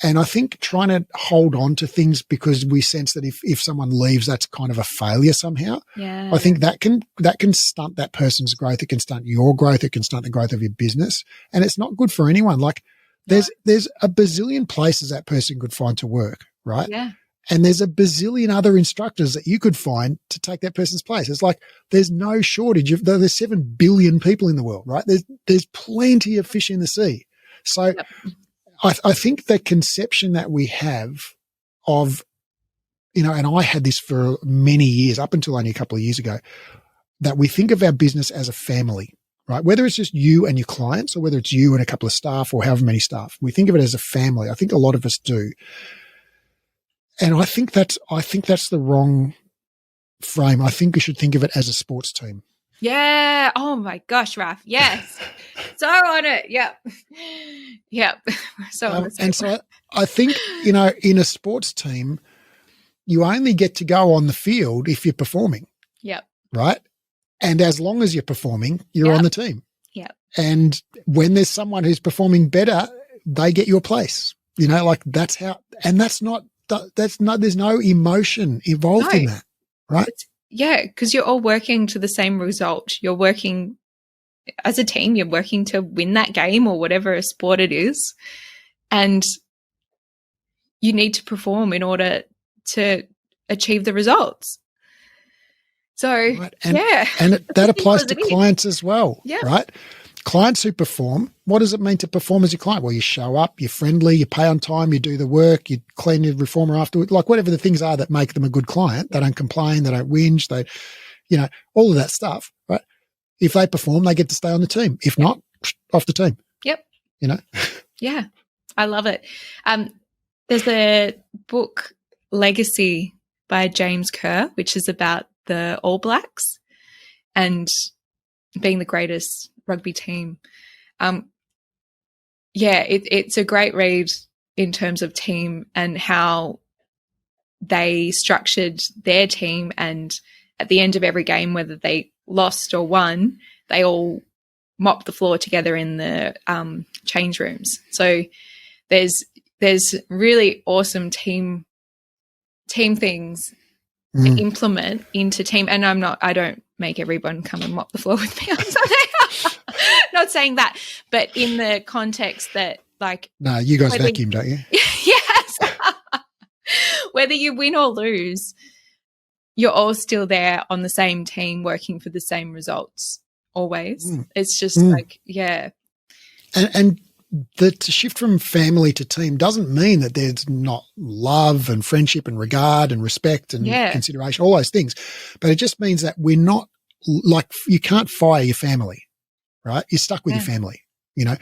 And I think trying to hold on to things because we sense that if someone leaves, that's kind of a failure somehow. Yeah. I think that can stunt that person's growth. It can stunt your growth. It can stunt the growth of your business. And it's not good for anyone. Like there's a bazillion places that person could find to work, right? Yeah. And there's a bazillion other instructors that you could find to take that person's place. It's like there's no shortage of, there's 7 billion people in the world, right? There's plenty of fish in the sea. So Yep. I think the conception that we have of, you know, and I had this for many years, up until only a couple of years ago, that we think of our business as a family, right? Whether it's just you and your clients or whether it's you and a couple of staff or however many staff, we think of it as a family. I think a lot of us do. And I think that's the wrong frame. I think we should think of it as a sports team. Yeah. Oh my gosh, Raph. Yes. So on it. Yep. Yep. So on the same. And so I think, you know, in a sports team, you only get to go on the field if you're performing. Yep. Right? And as long as you're performing, you're on the team. Yep. And when there's someone who's performing better, they get your place. You know, like that's how, and there's no emotion involved in that, right? Yeah, because you're all working to the same result. You're working as a team, you're working to win that game or whatever sport it is. And you need to perform in order to achieve the results. So, right. And, yeah. And that applies to clients as well, yeah. Right? Clients who perform, what does it mean to perform as your client? Well, you show up, you're friendly, you pay on time, you do the work, you clean your reformer afterwards, like whatever the things are that make them a good client. They don't complain, they don't whinge, they, you know, all of that stuff, right? If they perform, they get to stay on the team. If not, off the team. Yep. You know? Yeah. I love it. There's a book, Legacy by James Kerr, which is about the All Blacks and being the greatest rugby team. It's a great read in terms of team and how they structured their team, and at the end of every game, whether they lost or won, they all mopped the floor together in the change rooms. So there's really awesome team things to implement into team. And I don't make everyone come and mop the floor with me on Sunday. Not saying that, but in the context that, like, no, you guys vacuum, don't you? Yes. Whether you win or lose, you're all still there on the same team working for the same results always. It's just like, yeah. And to shift from family to team doesn't mean that there's not love and friendship and regard and respect and consideration, all those things. But it just means that we're not, like, you can't fire your family, right? You're stuck with your family, you know?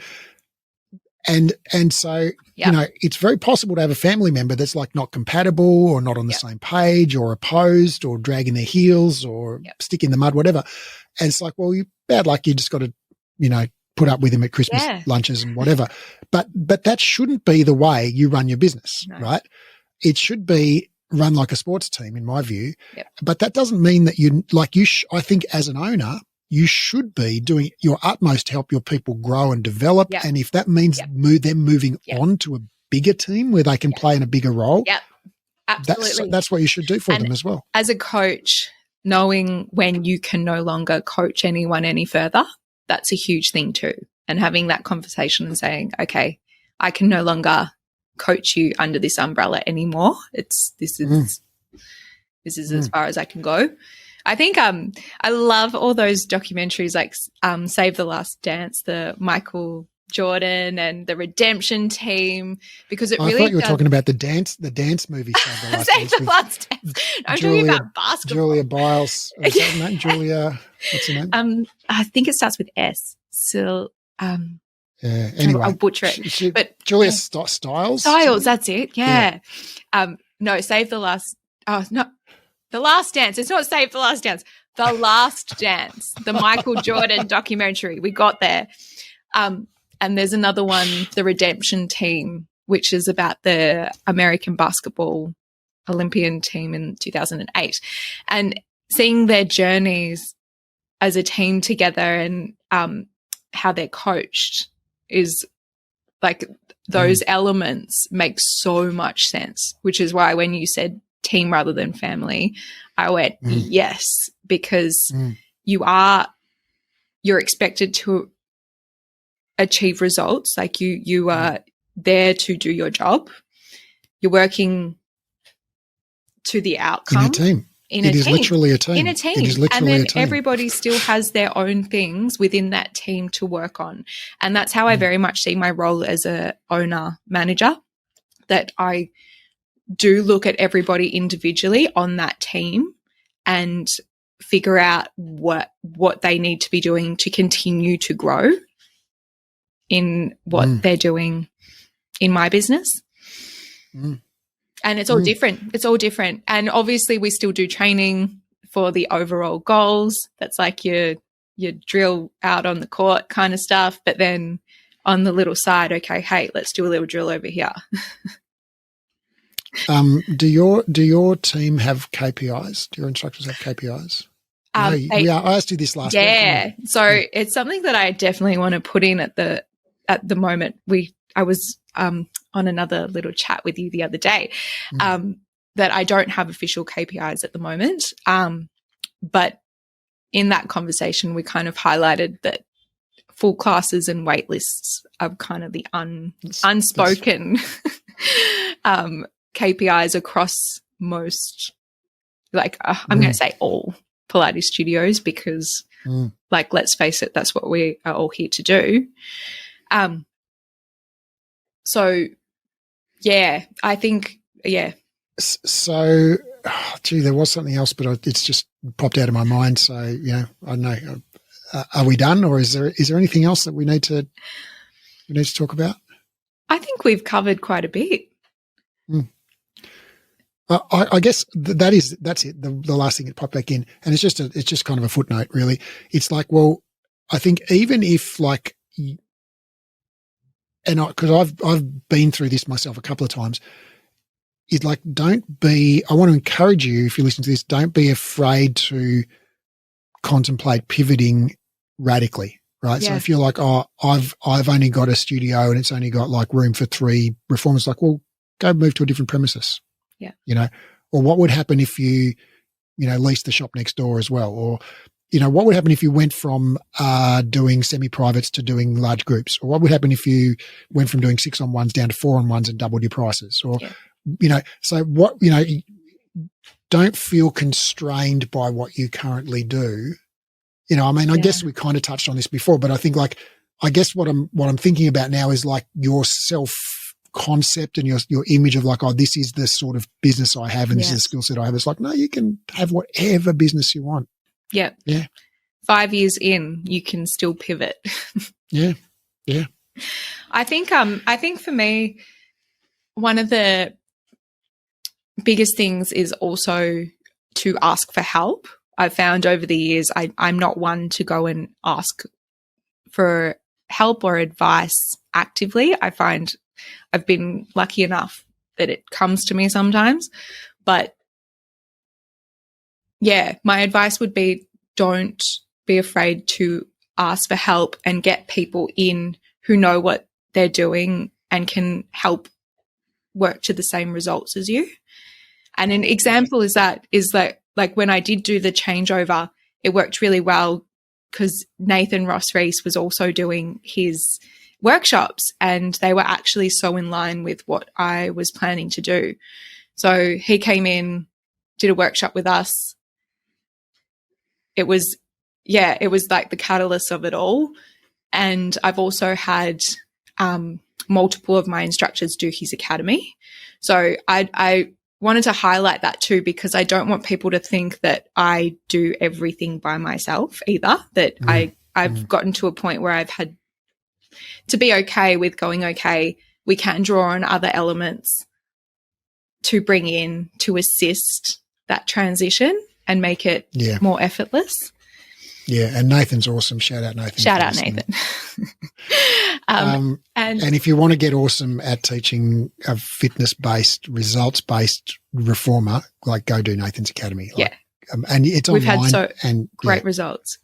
And so, you know, it's very possible to have a family member that's like not compatible or not on the same page or opposed or dragging their heels or stick in the mud, whatever. And it's like, well, you bad luck. You just got to, you know, put up with him at Christmas lunches and whatever. But that shouldn't be the way you run your business, right? It should be run like a sports team, in my view. But that doesn't mean that I think as an owner, you should be doing your utmost to help your people grow and develop. And if that means them moving on to a bigger team where they can play in a bigger role, absolutely. That's what you should do for them as well. As a coach, knowing when you can no longer coach anyone any further, that's a huge thing too. And having that conversation and saying, okay, I can no longer coach you under this umbrella anymore. This is as far as I can go. I think I love all those documentaries like Save the Last Dance, the Michael Jordan and the Redemption Team, because it really I thought you were talking about the dance movie Save the Last Dance. I'm talking about basketball. Julia Biles. Is that her name? Julia, what's her name? I think it starts with S. So anyway. I'll butcher it. But Julia Stiles? Stiles, that's it. Yeah. No, Save the Last The Last Dance. It's not Save the Last Dance. The Last Dance, the Michael Jordan documentary. We got there. And there's another one, The Redemption Team, which is about the American basketball Olympian team in 2008. And seeing their journeys as a team together and how they're coached is like those elements make so much sense, which is why when you said team rather than family, I went, yes, because you're expected to achieve results. Like you are there to do your job. You're working to the outcome. In a team. It is literally a team. In a team. It is literally and then a team. everybody still has their own things within that team to work on. And that's how I very much see my role as a owner manager, that I do look at everybody individually on that team and figure out what they need to be doing to continue to grow in what they're doing in my business. And it's all different. It's all different. And obviously we still do training for the overall goals. That's like your drill out on the court kind of stuff. But then on the little side, okay, hey, let's do a little drill over here. Do your team have KPIs? Do your instructors have KPIs? I asked you this last week. Yeah. So it's something that I definitely want to put in at the moment. I was on another little chat with you the other day, that I don't have official KPIs at the moment. But in that conversation, we kind of highlighted that full classes and wait lists are kind of the unspoken KPIs across most, I'm going to say all Pilates studios, because let's face it, that's what we are all here to do. So yeah, I think, yeah. So, there was something else, but it's just popped out of my mind. So, I don't know. Are we done, or is there anything else that we need to talk about? I think we've covered quite a bit. I guess that's it. The last thing that popped back in, and it's just kind of a footnote, really. It's like, well, I think even if because I've been through this myself a couple of times. It's like, I want to encourage you, if you listen to this, don't be afraid to contemplate pivoting radically, right? Yeah. So if you're like, I've only got a studio and it's only got room for 3 reformers, well, go move to a different premises. Yeah. Or what would happen if you leased the shop next door as well? Or, what would happen if you went from doing semi-privates to doing large groups? Or what would happen if you went from doing 6-on-1s down to 4-on-1s and doubled your prices? Or, so don't feel constrained by what you currently do. I guess we kind of touched on this before, but I think I guess what I'm thinking about now is your self concept and your image of this is the sort of business I have and this is the skill set I have. It's no, you can have whatever business you want. Yeah. Yeah. 5 years in, you can still pivot. Yeah. Yeah. I think for me, one of the biggest things is also to ask for help. I've found over the years, I'm not one to go and ask for help or advice actively. I find I've been lucky enough that it comes to me sometimes. But yeah, my advice would be, don't be afraid to ask for help and get people in who know what they're doing and can help work to the same results as you. And an example is when I did do the changeover, it worked really well because Nathan Ross Reese was also doing his workshops and they were actually so in line with what I was planning to do. So he came in, did a workshop with us. It was the catalyst of it all. And I've also had multiple of my instructors do his academy. So I wanted to highlight that too, because I don't want people to think that I do everything by myself either, that I've gotten to a point where I've had to be okay with going, okay, we can draw on other elements to bring in to assist that transition and make it more effortless. Yeah, and Nathan's awesome. Shout out, Nathan. Shout out, Nathan. And if you want to get awesome at teaching a fitness-based, results-based reformer, go do Nathan's Academy. And it's online. We've had great results.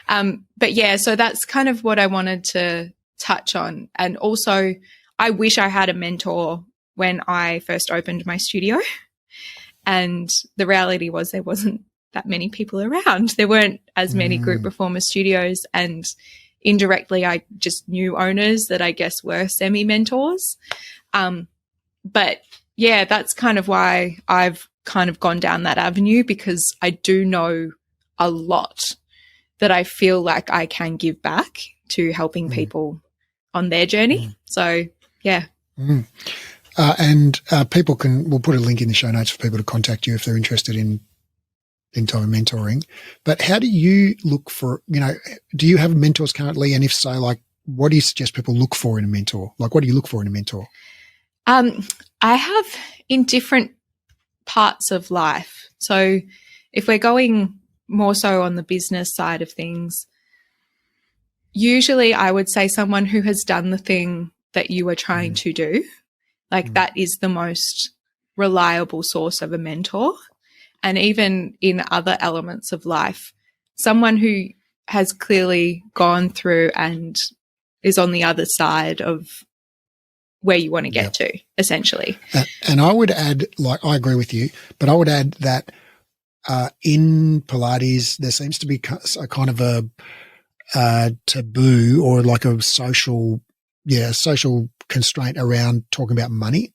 But yeah, so that's kind of what I wanted to touch on. And also, I wish I had a mentor when I first opened my studio. And the reality was there wasn't that many people around. There weren't as many group reformer studios, and indirectly I just knew owners that I guess were semi-mentors. But yeah, that's kind of why I've kind of gone down that avenue, because I do know a lot that I feel like I can give back to helping people on their journey. So, yeah. And people we'll put a link in the show notes for people to contact you if they're interested in time and mentoring. But how do you look for, do you have mentors currently? And if so, like, what do you suggest people look for in a mentor? Like, what do you look for in a mentor? I have in different parts of life. So if we're going more so on the business side of things, usually I would say someone who has done the thing that you are trying to do. Like that is the most reliable source of a mentor. And even in other elements of life, someone who has clearly gone through and is on the other side of where you want to get to, essentially. And I would add, like, I agree with you, but I would add that in Pilates, there seems to be a kind of a taboo or like a social constraint around talking about money.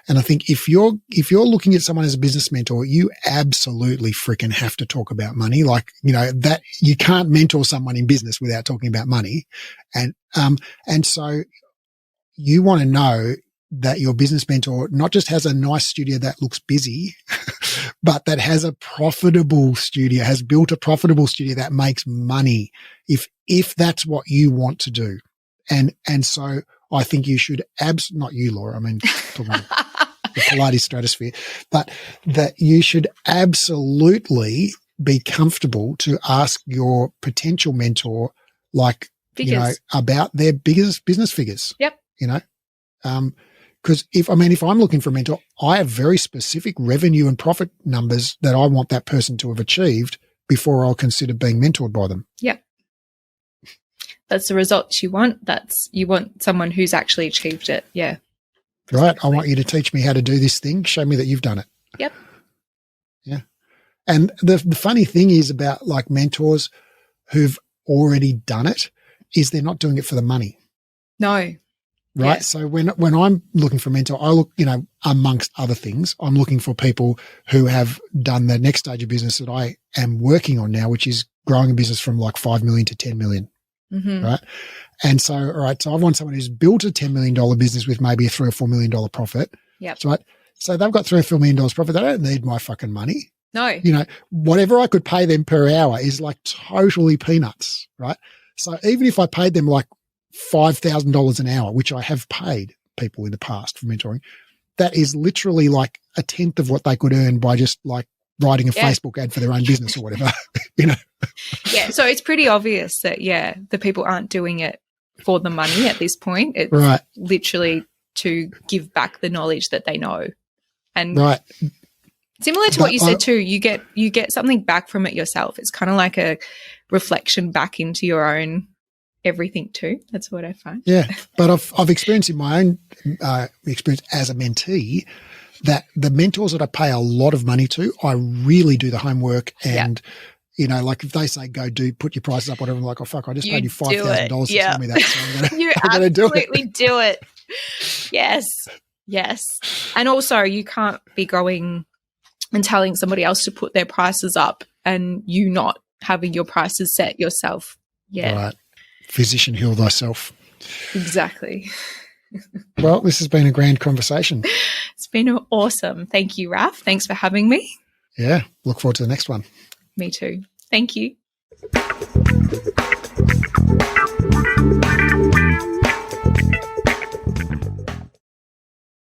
And I think if you're looking at someone as a business mentor, you absolutely freaking have to talk about money. Like, that you can't mentor someone in business without talking about money. And so you want to know that your business mentor not just has a nice studio that looks busy, but that has a profitable studio, has built a profitable studio that makes money, if that's what you want to do. And so I think you should not you, Laura, I mean, talking about the Pilates stratosphere, but that you should absolutely be comfortable to ask your potential mentor, like, about their biggest business figures. Yep. Because if I'm looking for a mentor, I have very specific revenue and profit numbers that I want that person to have achieved before I'll consider being mentored by them. Yep. That's the results you want. You want someone who's actually achieved it. Yeah. Right. I want you to teach me how to do this thing. Show me that you've done it. Yep. Yeah. And the funny thing is about like mentors who've already done it is they're not doing it for the money. No. Right. Yeah. So when I'm looking for a mentor, I look, amongst other things, I'm looking for people who have done the next stage of business that I am working on now, which is growing a business from like 5 million to 10 million. Mm-hmm. Right. And so, all right. So I want someone who's built a $10 million business with maybe a $3 or $4 million profit. Yep. Right. So they've got $3 or $4 million profit. They don't need my fucking money. No. Whatever I could pay them per hour is like totally peanuts. Right. So even if I paid them like $5,000 an hour, which I have paid people in the past for mentoring, that is literally like a tenth of what they could earn by just like writing a Facebook ad for their own business or whatever, Yeah. So it's pretty obvious that, the people aren't doing it for the money at this point. It's literally to give back the knowledge that they know. And similar to what you said too, you get something back from it yourself. It's kind of like a reflection back into your own everything too. That's what I find. Yeah. But I've experienced in my own experience as a mentee that the mentors that I pay a lot of money to, I really do the homework and, like if they say, put your prices up, whatever, I'm like, oh fuck, I just paid you $5,000 to tell me that. So you absolutely do it. Yes. Yes. And also you can't be going and telling somebody else to put their prices up and you not having your prices set yourself. Yeah. Right. Physician, heal thyself. Exactly. Well, this has been a grand conversation. It's been awesome. Thank you, Raph. Thanks for having me. Yeah. Look forward to the next one. Me too. Thank you.